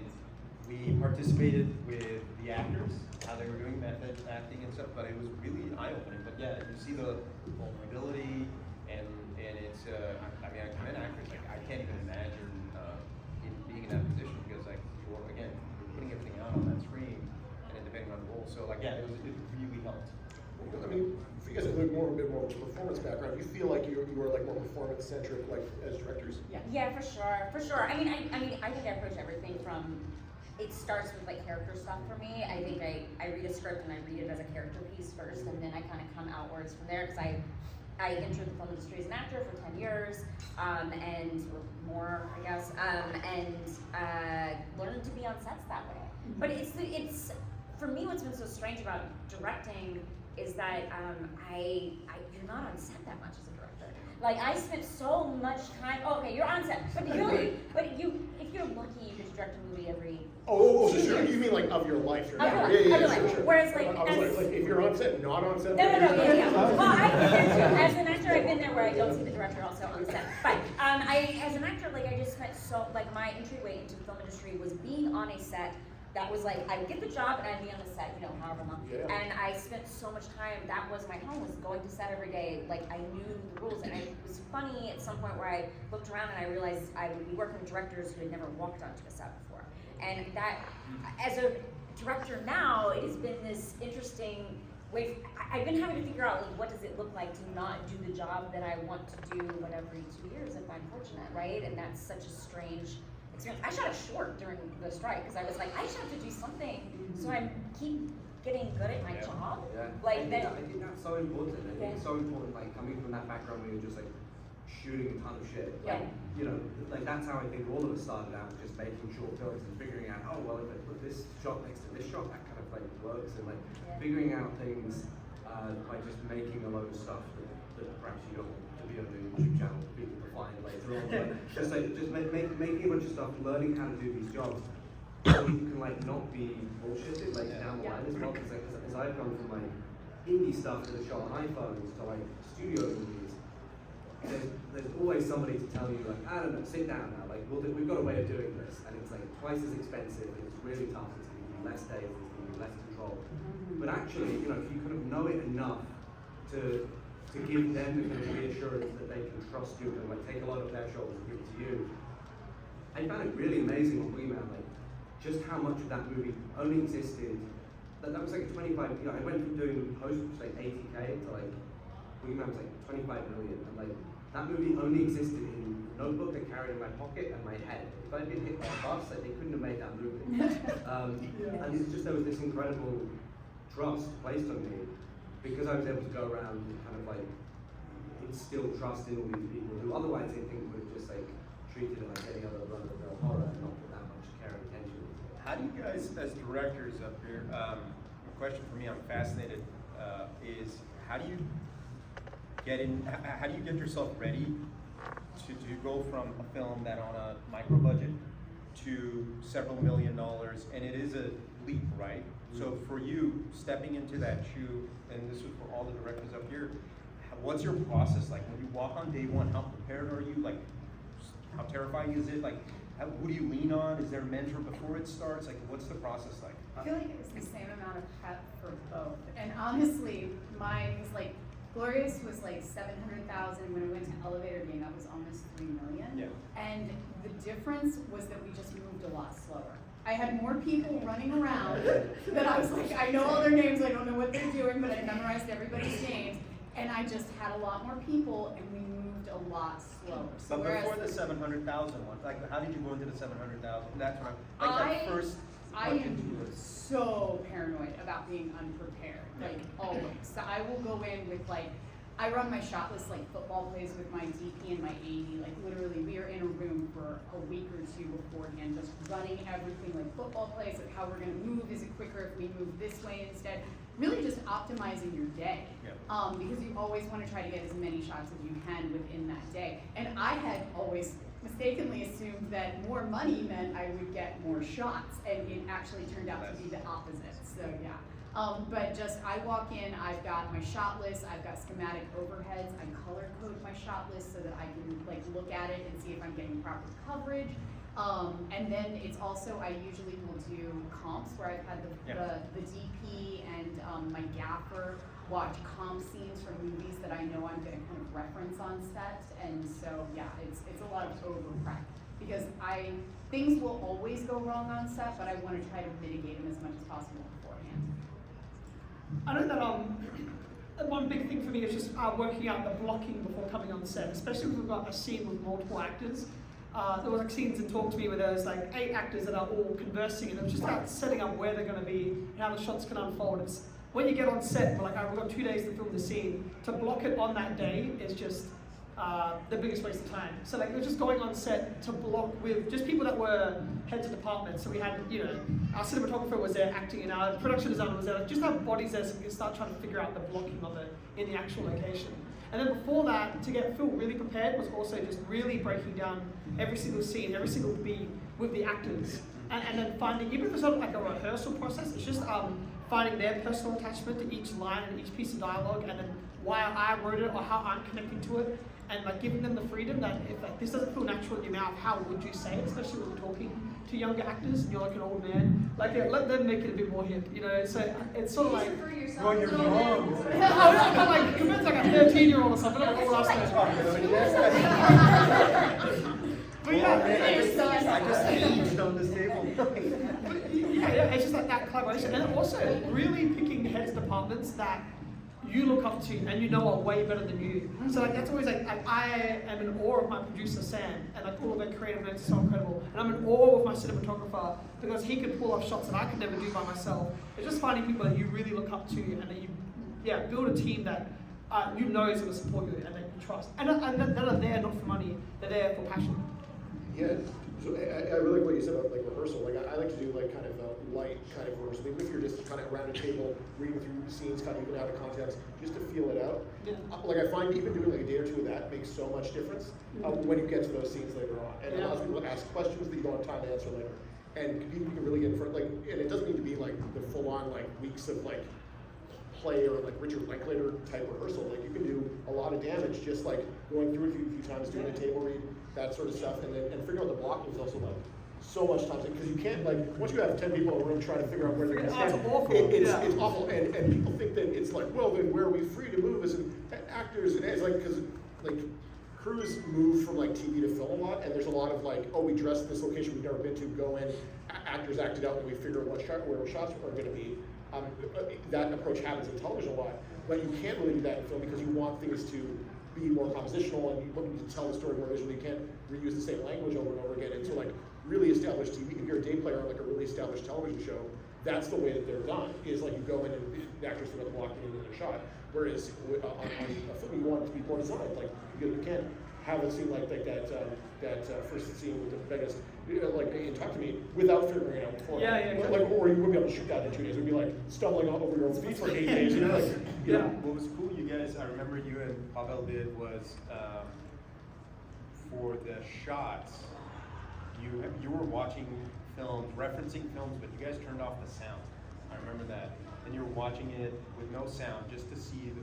we participated with the actors, how they were doing method acting and stuff, but it was really eye-opening. But yeah, you see the vulnerability and it's, I mean, I commend actors, like I can't even imagine being in that position because like, you're putting everything out on that screen and then depending on the role. So like, yeah, it really helped. I mean, for you guys that look a bit more performance background, you feel like you are like more performance centric, like as directors. Yeah, for sure. I mean, I think I approach everything from. It starts with like character stuff for me. I think I read a script and I read it as a character piece first, and then I kind of come outwards from there because I entered the film industry as an actor for 10 years, and or more, I guess, and learned to be on sets that way. But it's for me what's been so strange about directing is that you're not on set that much as a director. Like I spent so much time. Oh, okay, you're on set, but if you're lucky, you just direct a movie every. Oh, so sure. You mean like of your life? Of your life. Sure. Whereas like, I was like if you're on set, not on set. No, yeah. Well, I've been there too. As an actor, I've been there where I don't see the director also on set. But as an actor, like I just spent my entryway into the film industry was being on a set. That was like, I'd get the job and I'd be on the set, however long. Yeah. And I spent so much time, that was my home, was going to set every day. Like, I knew the rules. And it was funny at some point where I looked around and I realized I would be working with directors who had never walked onto a set before. And that, as a director now, it has been this interesting way. I've been having to figure out, like, what does it look like to not do the job that I want to do, every 2 years if I'm fortunate, right? And that's such a strange experience. I shot a short during the strike because I was like, I just have to do something so I keep getting good at my job. Yeah. Like I think that's so important. I think it's so important, like coming from that background where you're just like shooting a ton of shit. Like, like that's how I think all of us started out, just making short films and figuring out, oh well, if I put this shot next to this shot, that kind of like works, and like figuring out things by just making a load of stuff that perhaps you don't want to be on a YouTube channel for people to find later on. But just making a bunch of stuff, learning how to do these jobs, so you can like not be bullshitted like down the line as well. Because as I've gone from like indie stuff that are shot on iPhones to like studio movies, there's always somebody to tell you like, I don't know, sit down now. Like we've got a way of doing this, and it's like twice as expensive, and it's really tough. It's going to be less days, it's going to be less control. But actually, if you kind of know it enough to give them the kind of reassurance that they can trust you and like take a lot of their shoulders and give it to you. I found it really amazing on Wingman, like just how much of that movie only existed. That was like a 25. I went from doing post which was like 80K to like Wingman was like 25 million, and like that movie only existed in the notebook I carried in my pocket and my head. If I'd been hit by a bus, like, they couldn't have made that movie. And it's just there was this incredible trust placed on me because I was able to go around and kind of like instill trust in all these people who otherwise I think would have just like treated it like any other run-of-the-mill horror and not put that much care and attention into it. How do you guys, as directors up here, a question for me, I'm fascinated, is how do you get yourself ready to go from a film that on a micro budget to several $1 million, and it is a leap, right? So for you, stepping into that shoe, and this is for all the directors up here, what's your process like? When you walk on day one, how prepared are you? Like, how terrifying is it? Like, who do you lean on? Is there a mentor before it starts? Like, what's the process like? I feel like it was the same amount of prep for both. And honestly, mine was like, Glorious was like 700,000. When we went to Elevator Game, that was almost 3 million. Yeah. And the difference was that we just moved a lot slower. I had more people running around that I was like, I know all their names, I don't know what they're doing, but I memorized everybody's names. And I just had a lot more people, and we moved a lot slower. So But before the 700,000 one, like, how did you go into the 700,000? That's what that first. I am so paranoid about being unprepared, like always. So I will go in with like, I run my shot list like football plays with my DP and my AD. Like literally, we are in a room for a week or two beforehand, just running everything like football plays, like how we're gonna move. Is it quicker if we move this way instead? Really just optimizing your day. Yeah. Because you always want to try to get as many shots as you can within that day. And I had always mistakenly assumed that more money meant I would get more shots, and it actually turned out to be the opposite. So yeah. But just, I walk in, I've got my shot list, I've got schematic overheads, I color code my shot list so that I can like look at it and see if I'm getting proper coverage. And then it's also, I usually will do comps where I've had the DP and my gaffer watch comp scenes from movies that I know I'm gonna kind of reference on set. And so yeah, it's a lot of over prep because things will always go wrong on set, but I wanna try to mitigate them as much as possible beforehand. I know that one big thing for me is just working out the blocking before coming on set, especially if we've got a scene with multiple actors. There were like scenes in Talk to Me where there's like 8 actors that are all conversing, and it was just about setting up where they're going to be and how the shots can unfold. It's when you get on set, we're like, we've got 2 days to film the scene. To block it on that day is just the biggest waste of time. So like, we're just going on set to block with just people that were heads of departments. So we had, our cinematographer was there acting, and our production designer was there. Just have bodies there so we can start trying to figure out the blocking of it in the actual location. And then before that, to get Phil really prepared was also just really breaking down every single scene, every single beat with the actors. And then finding, even if it's not like a rehearsal process, it's just finding their personal attachment to each line and each piece of dialogue, and then why I wrote it or how I'm connecting to it, and like giving them the freedom that if like this doesn't feel natural in your mouth, how would you say it? Especially when we're talking to younger actors and you're like an old man, like let them make it a bit more hip, So it's sort of like, well, you're wrong. like compared to like a 13-year-old or something, like all us But yeah, I just aged on this table. yeah, it's just like that collaboration, and then also really picking heads of departments that you look up to and you know are way better than you. So like that's always like I am in awe of my producer Sam, and like all of their creative notes are so incredible. And I'm in awe of my cinematographer because he could pull off shots that I could never do by myself. It's just finding people that you really look up to and that you build a team that you know is going to support you and that you trust. And that are there not for money, they're there for passion. Yeah, so I really like what you said about like rehearsal. Like I like to do like kind of a light kind of rehearsal, even if you're just kind of around a table reading through scenes, kind of even out of context, just to feel it out. Yeah. Like I find even doing like a day or two of that makes so much difference when you get to those scenes later on, and it allows people to ask questions that you don't have time to answer later, and people can really get in front. Like, and it doesn't need to be like the full-on like weeks of like play or like Richard Linklater type rehearsal. Like you can do a lot of damage just like going through it a few times, doing a table read, that sort of stuff, and figuring out the blocking is also like so much time, because you can't like once you have 10 people in a room trying to figure out where they're going to stand. It's awful. It's awful, and people think that it's like, well, then where are we free to move as actors? And it's like because like crews move from like TV to film a lot, and there's a lot of like, oh, we dressed this location we've never been to, go in, actors acted out, and we figure out where shots are going to be. That approach happens in television a lot, but you can't really do that in film because you want things to be more compositional, and you're looking to tell the story more visually. You can't reuse the same language over and over again. And so like really established TV, if you're a day player on like a really established television show, that's the way that they're done, is like you go in and the actors figure out the blocking in a shot. Whereas on a film, you want it to be more designed. Like you can't have a scene like that first scene with the biggest, like in Talk to Me, without figuring it out before. Like, or you wouldn't be able to shoot that in 2 days. It would be like stumbling all over your own feet for 8 days. What was cool, you guys, I remember you and Pavel did was for the shots, you were watching films, referencing films, but you guys turned off the sound. I remember that. And you were watching it with no sound just to see the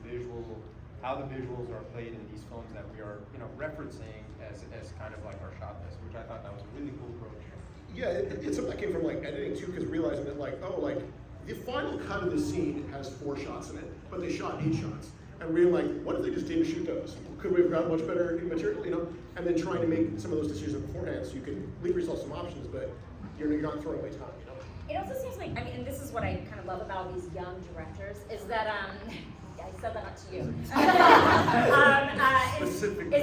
how the visuals are played in these films that we are, referencing as kind of like our shot list, which I thought that was a really cool approach. Yeah, it's something that came from like editing too, because realizing that like, oh, like the final cut of the scene has 4 shots in it, but they shot 8 shots. And we were like, what if they just didn't shoot those? Could we have gotten much better material, And then trying to make some of those decisions beforehand so you can leave yourself some options, but you're not throwing away time, It also seems like, and this is what I kind of love about these young directors, is that, I said that not to you. Is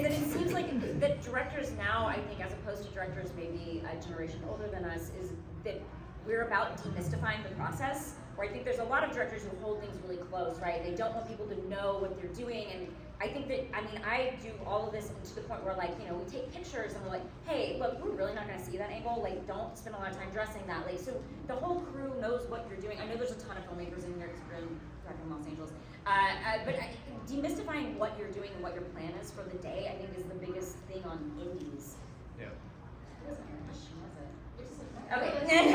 that it seems like that directors now, I think, as opposed to directors maybe a generation older than us, is that we're about demystifying the process, where I think there's a lot of directors who hold things really close, right? They don't want people to know what they're doing, and I think that, I mean, I do all of this to the point where, like, you know, we take pictures and we're like, hey, look, we're really not gonna see that angle, like, don't spend a lot of time dressing that, like, so the whole crew knows what you're doing. I know there's a ton of filmmakers in here, because we're in Los Angeles, but demystifying what you're doing and what your plan is for the day, I think is the biggest thing on indies. Yeah. It wasn't your question, was it? It's just like, Okay,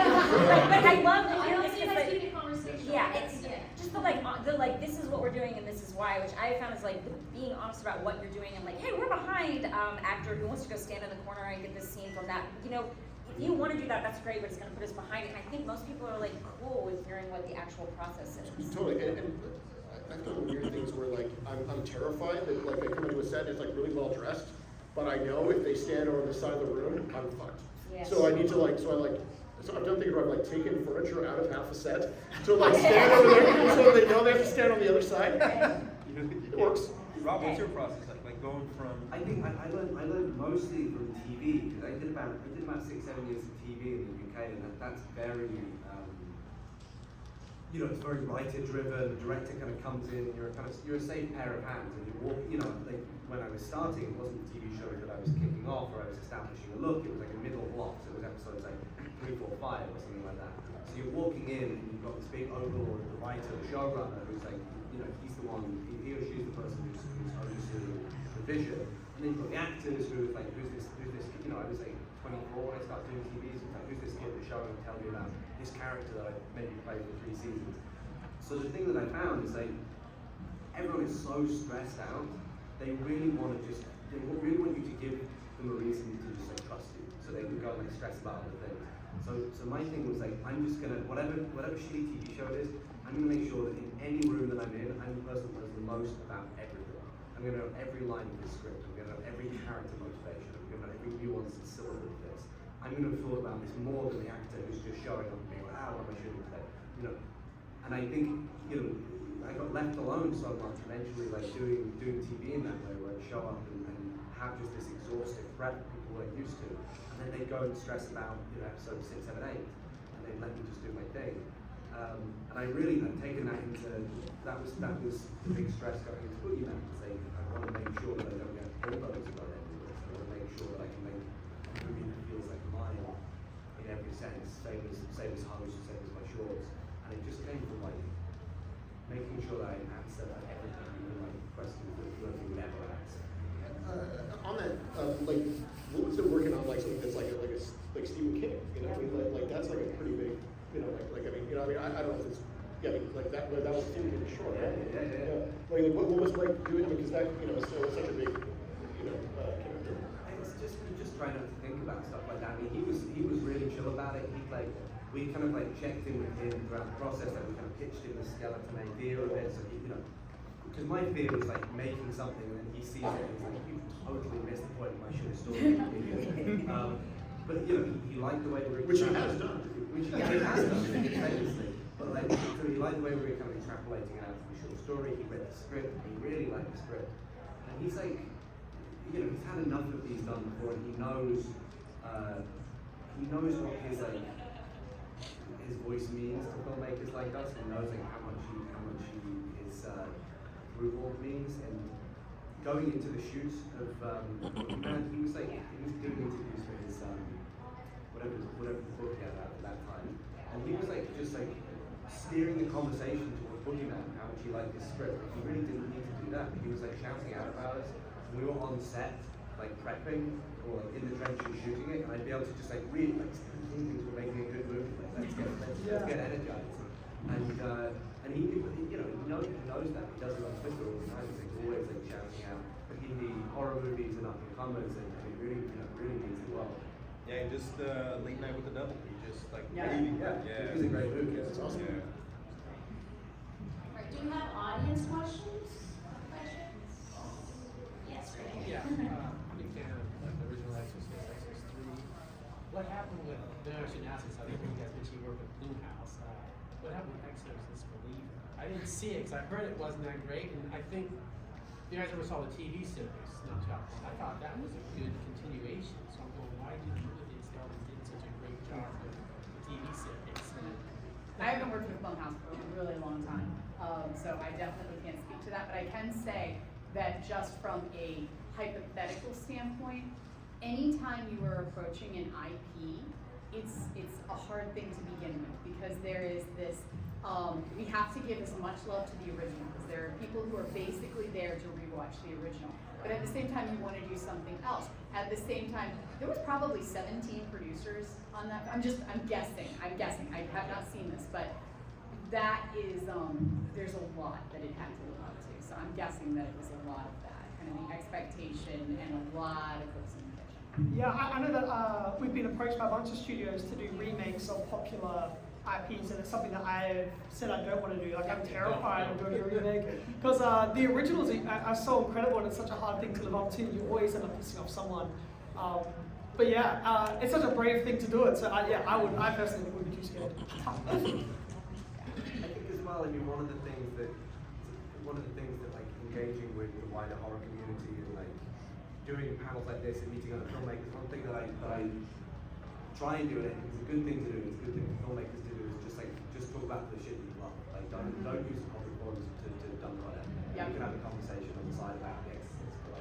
but I love the I don't see it's us like- keeping conversation. yeah, it's just the like this is what we're doing and this is why, which I found is like being honest about what you're doing and like, hey, we're behind actor who wants to go stand in the corner and get this scene from that. You know, if you want to do that, that's great, but it's going to put us behind it. And I think most people are like cool with hearing what the actual process is. Totally, and I've done weird things where like I'm terrified that like I come into a set and it's like really well dressed, but I know if they stand over the side of the room, I'm fucked. Yes. So I need to like, so I've done things where I've like taken furniture out of half a set to like stand over there so they know they have to stand on the other side. It works. Rob, what's your process like? Like going from I think I learned mostly from TV, because I did about 6-7 years of TV in the UK, and that's very you know, it's very writer driven. The director kind of comes in, you're a safe pair of hands, and you walk. You know, like when I was starting, it wasn't a TV show that I was kicking off or I was establishing a look. It was like a middle block, so it was episodes like 3, 4, 5 or something like that. So you're walking in and you've got this big overlord, the writer, the showrunner, who's like, you know, he's the one, he or she's the person who's overseeing the vision. And then you've got the actors who's this, you know, I was like 24 when I started doing TV, so it's like, who's this kid that's showing and telling me about this character that I maybe played for 3 seasons. So the thing that I found is like, everyone is so stressed out, they really want you to give them a reason to just like trust you, so they can go and like stress about other things. So my thing was like, I'm just gonna, whatever shitty TV show it is, I'm gonna make sure that in any room that I'm in, I'm the person who knows the most about everything. I'm gonna know every line of the script, I'm gonna know every character motivation, I'm gonna know every nuance and syllable of this. I'm gonna have thought about this more than the actor who's just showing up and being like, what am I shooting today? You know, and I think, you know, I got left alone so much eventually, like doing TV in that way, where I show up and have just this exhaustive prep that people weren't used to, and then they go and stress about, you know, episode 6, 7, 8, and they let me just do my thing. And I really have taken that into, that was the big stress going into Boogeyman, to say, I want to make sure that I don't get bulldozed by the end of this. I want to make sure that I can make a movie that feels like mine in every sense, same as Host, same as my shorts. And it just came from like making sure that I answer like everything, even like questions that nobody would ever ask. On that, like, what was it working on like something that's like Stephen King? You know, I mean, like that's like a pretty big, you know, like I mean, you know, I mean, I don't know if it's, yeah, I mean, like that was Stephen King short, right? Yeah. Like, what was like doing, because that, you know, is still such a big, you know, character. It's just trying not to think about stuff like that. I mean, he was really chill about it. We kind of like checked in with him throughout the process, that we kind of pitched him the skeleton idea of it. So he, you know, because my fear was like making something and then he sees it and he's like, you totally missed the point of my short story. But you know, he liked the way we were. Which he has done. Which he has done, famously. But like, so he liked the way we were kind of extrapolating out from the short story. He read the script. He really liked the script. And he's like, you know, he's had enough of these done before, and he knows what his voice means to filmmakers like us. He knows like how much his approval means. And going into the shoots of Boogeyman, he was doing interviews for his whatever the book he had out at that time, and he was like just like steering the conversation towards Boogeyman, how much he liked his script. He really didn't need to do that. He was like shouting out about us. We were on set, like prepping or like, in the trenches shooting it, and I'd be able to just like really like things were making a good movie. Like let's get energized. And he you know, he knows that. He does it on Twitter all the time. He's like always like shouting out indie horror movies and up and comers, and he really means it well. Yeah, just Late Night with the Devil. He just like Yeah. He's a great movie. It's awesome. Yeah. Right, do you have audience questions? Yes, right here. Yeah, big fan of the original Exorcist, Exorcist 3. What happened with, I shouldn't ask this, I think you guys mentioned you work with Blumhouse. What happened with Exorcist Believer? I didn't see it because I heard it wasn't that great, and I think you guys ever saw the TV series, No Child? I thought that was a good continuation. So I'm going, why did you do this? They always did such a great job with the TV series. I haven't worked with Blumhouse for a really long time, so I definitely can't speak to that, but I can say that just from a hypothetical standpoint, anytime you are approaching an IP, it's a hard thing to begin with, because there is this, we have to give as much love to the original, because there are people who are basically there to rewatch the original. But at the same time, you want to do something else. At the same time, there was probably 17 producers on that. I'm guessing. I have not seen this, but that is, there's a lot that it had to live up to. So I'm guessing that it was a lot of that, kind of the expectation and a lot of cooks in the kitchen. Yeah, I know that we've been approached by a bunch of studios to do remakes of popular IPs, and it's something that I've said I don't want to do. Like, I'm terrified of doing a remake, because the originals are so incredible, and it's such a hard thing to live up to. You always end up pissing off someone. But yeah, it's such a brave thing to do it. So I personally would be too scared. I think as well, I mean, one of the things that like engaging with the wider horror community and like doing panels like this and meeting other filmmakers, one thing that I try and do, and it's a good thing to do, it's a good thing for filmmakers to do, is just talk about the shit that you love. Like don't use the public forums to dump on it. Yeah. You can have a conversation on the side about the Exorcist, but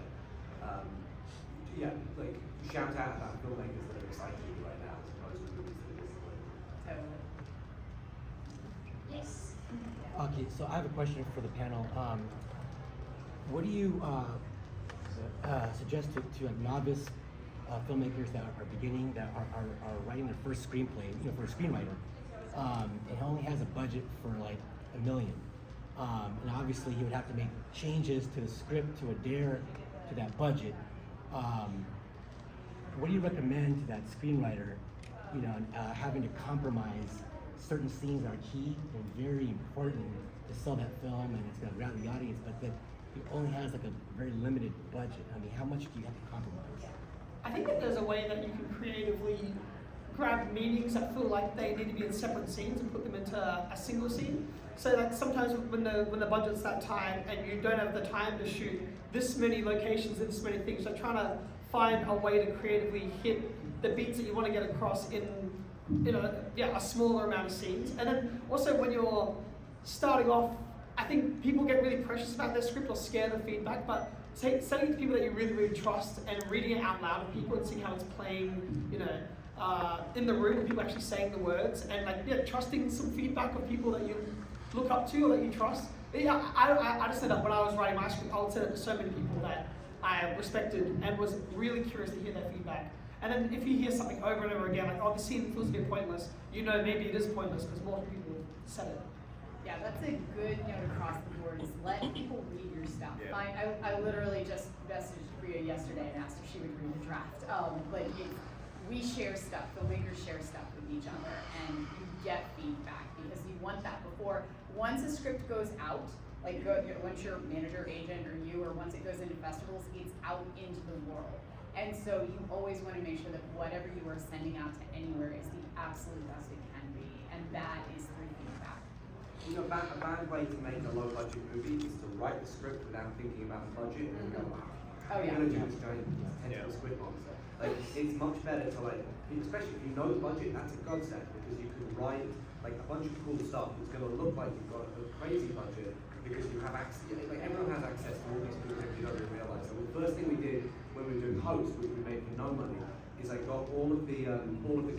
like shout out about filmmakers that are excited you right now as opposed to movies that are disappointing. Totally. Yes. Okay, so I have a question for the panel. What do you suggest to novice filmmakers that are beginning, that are writing their first screenplay, for a screenwriter, and only has a budget for like $1 million, and obviously he would have to make changes to the script to adhere to that budget. What do you recommend to that screenwriter, having to compromise certain scenes that are key and very important to sell that film, and it's going to grab the audience, but that he only has like a very limited budget? I mean, how much do you have to compromise? I think that there's a way that you can creatively grab meanings that feel like they need to be in separate scenes and put them into a single scene. So like sometimes when the budget's that tight and you don't have the time to shoot this many locations and this many things, you're trying to find a way to creatively hit the beats that you want to get across in a smaller amount of scenes. And then also when you're starting off, I think people get really precious about their script or scared of feedback, but sending it to people that you really, really trust and reading it out loud to people and seeing how it's playing, in the room with people actually saying the words, and trusting some feedback of people that you look up to or that you trust. Yeah, I just said that when I was writing my script, I would send it to so many people that I respected and was really curious to hear their feedback. And then if you hear something over and over again, like, oh, this scene feels a bit pointless, maybe it is pointless because more people said it. Yeah, that's a good note across the board, is let people read your stuff. Yeah. I literally just messaged Priya yesterday and asked if she would read the draft. We share stuff, filmmakers share stuff with each other, and you get feedback because you want that before. Once a script goes out, once your manager, agent, or you, or once it goes into festivals, it's out into the world. And so you always want to make sure that whatever you are sending out to anywhere is the absolute best it can be, and that is through feedback. A bad way to make a low budget movie is to write the script without thinking about the budget and go, Oh, yeah. I'm gonna do this giant tentacle squid monster. Like, it's much better to especially if you know the budget, that's a godsend, because you can write like a bunch of cool stuff that's gonna look like you've got a crazy budget because you have access. Like, everyone has access to all these cool things you don't even realize. So the first thing we did when we were doing Host, which we made for no money, is I got all of the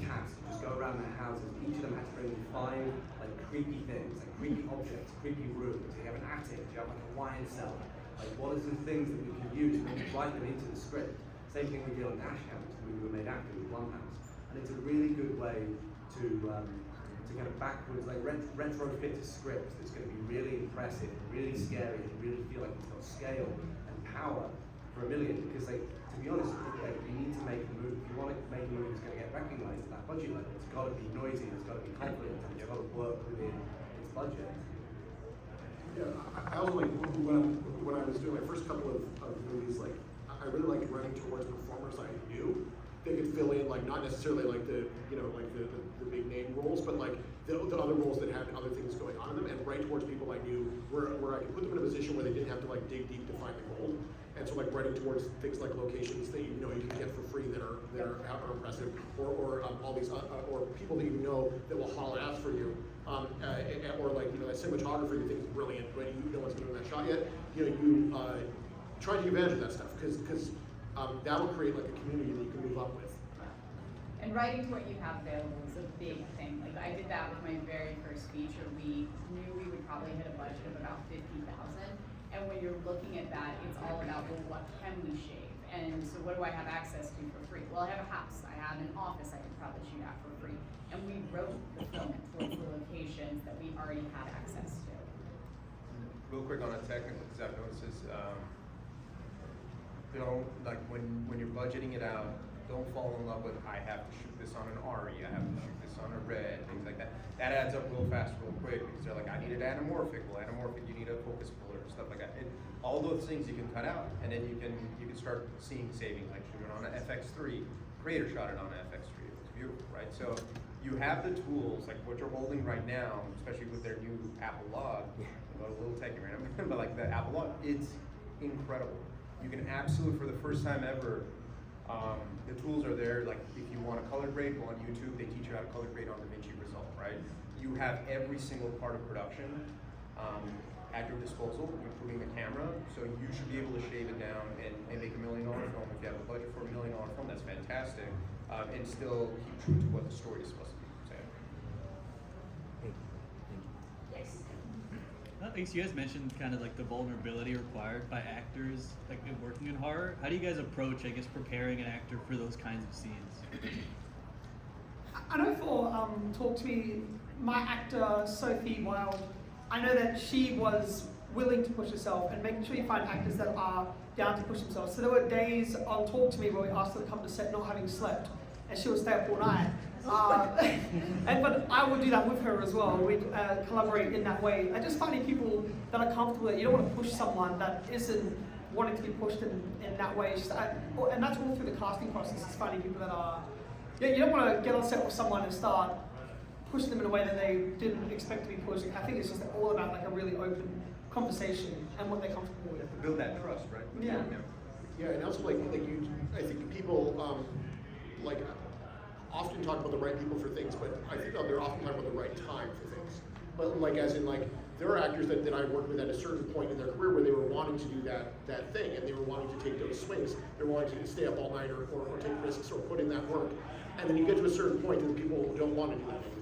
cast to just go around their houses. Each of them had to bring me 5 like creepy things, like creepy objects, creepy rooms. You have an attic, you have like a wine cellar. Like, what are some things that we can use and write them into the script? Same thing we did on Dash Cam, which we were made after with Blumhouse. And it's a really good way to kind of backwards, like retrofit a script that's going to be really impressive, really scary, and really feel like it's got scale and power for $1 million. Because, like, to be honest, like, you need to make a movie. If you want to make a movie that's going to get recognized at that budget level, it's got to be noisy, it's got to be confident, and it's got to work within its budget. Yeah, I also like when I was doing my first couple of movies, like I really liked running towards performers I knew. They could fill in, like, not necessarily like the big name roles, but like the other roles that had other things going on in them, and right towards people I knew where where I could put them in a position where they didn't have to like dig deep to find the gold. And so like writing towards things like locations that you can get for free that are impressive, or all these or people that you know that will holler ask for you, or like that cinematography you think is brilliant, but no one's doing that shot yet. You try to take advantage of that stuff because that will create like a community that you can move up with. And writing to what you have available is a big thing. Like I did that with my very first feature. We knew we would probably hit a budget of about $50,000. And when you're looking at that, it's all about, well, what can we shave? And so what do I have access to for free? Well, I have a house. I have an office I could probably shoot at for free. And we wrote the film towards the locations that we already had access to. Real quick on a technical, because I've noticed this, like when you're budgeting it out, don't fall in love with, I have to shoot this on an RE, I have to shoot this on a red, things like that. That adds up real fast, real quick, because they're like, I need it anamorphic. Well, anamorphic, you need a focus puller, stuff like that. All those things you can cut out, and then you can start seeing savings, like shooting on an FX3. Creator shot it on an FX3, it was beautiful, right? So you have the tools, like what you're holding right now, especially with their new Apple Log, a little techie random, but like the Apple Log, it's incredible. You can absolutely, for the first time ever, the tools are there. Like if you want a color grade, go on YouTube. They teach you how to color grade on DaVinci Resolve, right? You have every single part of production at your disposal, including the camera. So you should be able to shave it down and make $1 million film. If you have a budget for $1 million film, that's fantastic, and still keep true to what the story is supposed to be saying. Yes. Thanks. You guys mentioned kind of like the vulnerability required by actors like in working in horror. How do you guys approach, I guess, preparing an actor for those kinds of scenes? I know for Talk to Me, my actor Sophie Wilde, I know that she was willing to push herself and making sure you find actors that are down to push themselves. So there were days on Talk to Me where we asked her to come to set not having slept, and she would stay up all night. But I would do that with her as well. We'd collaborate in that way. And just finding people that are comfortable, that you don't want to push someone that isn't wanting to be pushed in that way. And that's all through the casting process, is finding people that are, you don't want to get on set with someone and start pushing them in a way that they didn't expect to be pushed. I think it's just all about like a really open conversation and what they're comfortable with. To build that trust, right? Yeah. Yeah, and also I think people like often talk about the right people for things, but I think they're often talking about the right time for things. But like as in like there are actors that I worked with at a certain point in their career where they were wanting to do that thing, and they were wanting to take those swings. They were wanting to stay up all night or take risks or put in that work. And then you get to a certain point and people don't want to do that anymore.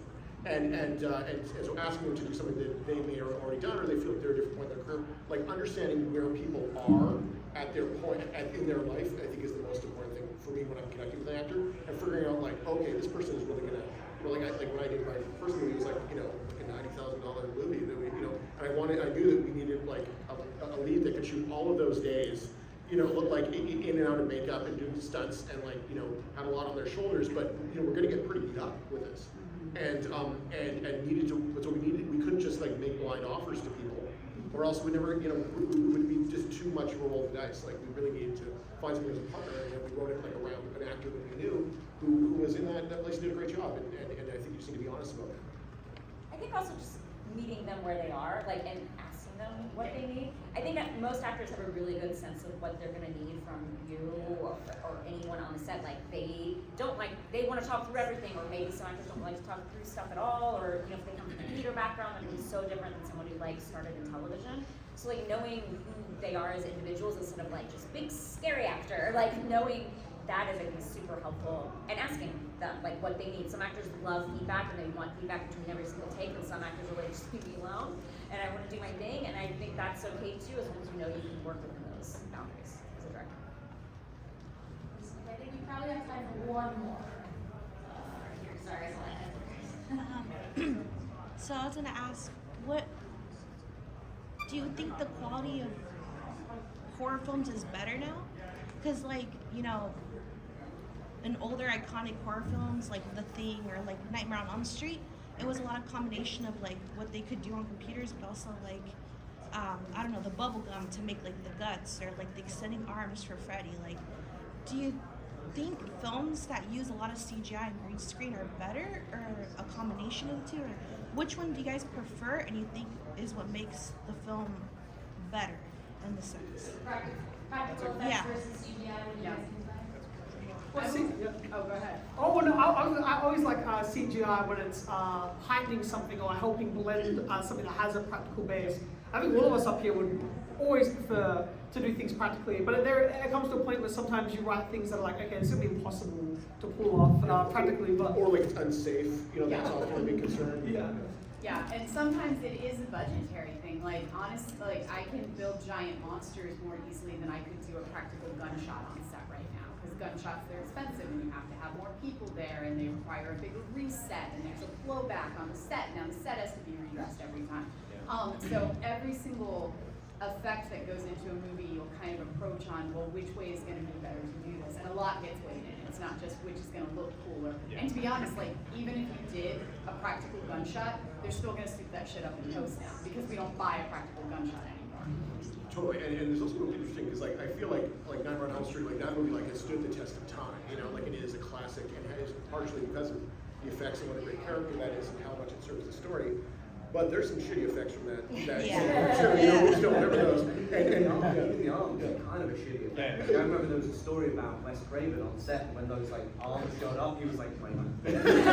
And so asking them to do something that they may have already done, or they feel like they're at a different point in their career, like understanding where people are at their point in their life, I think is the most important thing for me when I'm connecting with an actor, and figuring out like, okay, this person is really gonna, like when I did my first movie, it was like, like a $90,000 movie that we, and I knew that we needed like a lead that could shoot all of those days, look like in and out of makeup and doing stunts and like, had a lot on their shoulders, but we're gonna get pretty beat up with this. And needed to, so we couldn't just like make blind offers to people, or else we never, we would be just too much of a roll of the dice. Like we really needed to find someone as a partner, and we wrote it like around an actor that we knew who was in that place and did a great job. And I think you just need to be honest about that. I think also just meeting them where they are, like, and asking them what they need. I think that most actors have a really good sense of what they're gonna need from you or anyone on the set. Like they want to talk through everything, or maybe some actors don't like to talk through stuff at all, or if they come from a theater background, that is so different than someone who like started in television. So like knowing who they are as individuals instead of like just big scary actor, like knowing that is, I think, super helpful, and asking them like what they need. Some actors love feedback and they want feedback between every single take, and some actors are like, just leave me alone and I want to do my thing, and I think that's okay too, as long as you know you can work within those boundaries as a director. I think we probably have time for one more. Right here, sorry, So I was gonna ask, what do you think the quality of horror films is better now? Because like, in older iconic horror films like The Thing or like Nightmare on Elm Street, it was a lot of combination of like what they could do on computers, but also like I don't know, the bubble gum to make like the guts, or like the extending arms for Freddy. Like, do you think films that use a lot of CGI and green screen are better, or a combination of the two, or which one do you guys prefer and you think is what makes the film better in the sense. Practical effects Yeah. versus CGI, what do you guys think about it? Well, Oh, go ahead. Oh well, no, I always like CGI when it's heightening something or helping blend something that has a practical base. I think all of us up here would always prefer to do things practically, but it comes to a point where sometimes you write things that are like, okay, it's gonna be impossible to pull off practically, but Or like it's unsafe, you know, that's Yeah. often a big concern. yeah. Yeah, and sometimes it is a budgetary thing. Like honestly, like I can build giant monsters more easily than I could do a practical gunshot on set right now. Because gunshots, they're expensive and you have to have more people there and they require a bigger reset and there's a blowback on the set. Now the set has to be redressed every time. So every single effect that goes into a movie, you'll kind of approach on, well, which way is going to be better to do this? And a lot gets weighed in. It's not just which is going to look cooler. And to be honest, like even if you did a practical gunshot, they're still going to soup that shit up in post now because we don't buy a practical gunshot anymore. Totally, and there's also something interesting because like I feel like Nightmare on Elm Street, like that movie, like it stood the test of time. You know, like it is a classic, and it is partially because of the effects and what a great character that is and how much it serves the story. But there's some shitty effects from that. Yeah. Sure, you know, we still remember those. The arms are kind of a shitty effect. I remember there was a story about Wes Craven on set, and when those like arms showed up, he was like, wait a minute.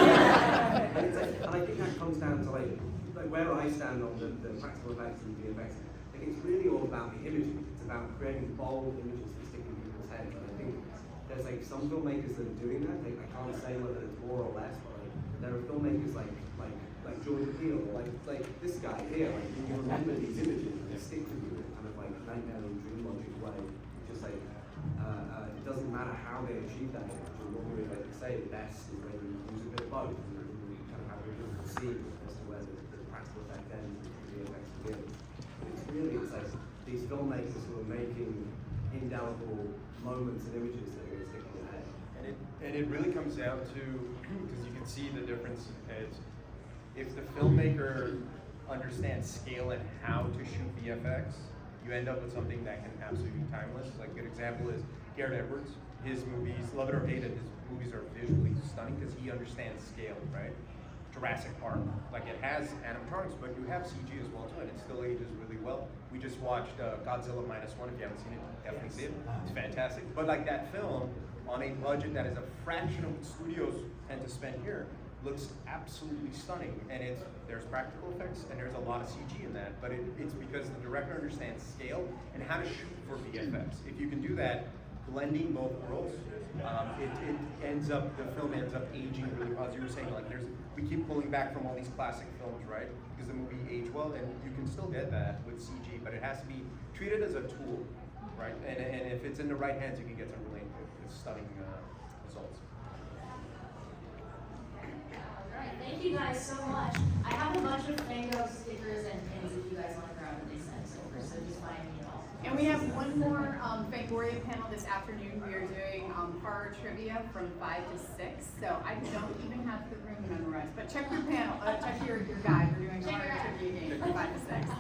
And it's like, and I think that comes down to like where I stand on the practical effects and the effects. Like it's really all about the imagery. It's about creating bold images that stick in people's heads. And I think there's like some filmmakers that are doing that. I can't say whether it's more or less, but like there are filmmakers like Jordan Peele, like this guy here, like you remember these images and they stick with you in kind of like nightmare and dream logic way. Just like it doesn't matter how they achieve that image, or normally like they say the best is when you use a bit of both and you kind of have a different perceive as to where the practical effect ends and the effects begin. It's like these filmmakers who are making indelible moments and images that are going to stick in your head. And it really comes down to, because you can see the difference is, if the filmmaker understands scale and how to shoot VFX, you end up with something that can absolutely be timeless. Like a good example is Garrett Edwards. His movies, love it or hate it, his movies are visually stunning because he understands scale, right? Jurassic Park, like it has animatronics, but you have CG as well too, and it still ages really well. We just watched Godzilla -1. If you haven't seen it, definitely see it. It's fantastic. But like that film, on a budget that is a fraction of what studios tend to spend here, looks absolutely stunning, and there's practical effects and there's a lot of CG in that, but it's because the director understands scale and how to shoot for VFX. If you can do that, blending both worlds, the film ends up aging really well. As you were saying, like we keep pulling back from all these classic films, right? Because the movie aged well, and you can still get that with CG, but it has to be treated as a tool, right? And if it's in the right hands, you can get some really stunning results. Alright, thank you guys so much. I have a bunch of Fango stickers and pins if you guys want to grab what they sent over, so just find me all. And we have one more Fangoria panel this afternoon. We are doing horror trivia from 5 to 6. So I don't even have the room memorized. But check your panel, check your guide. We're doing Check horror your guide. trivia game from 5 to 6.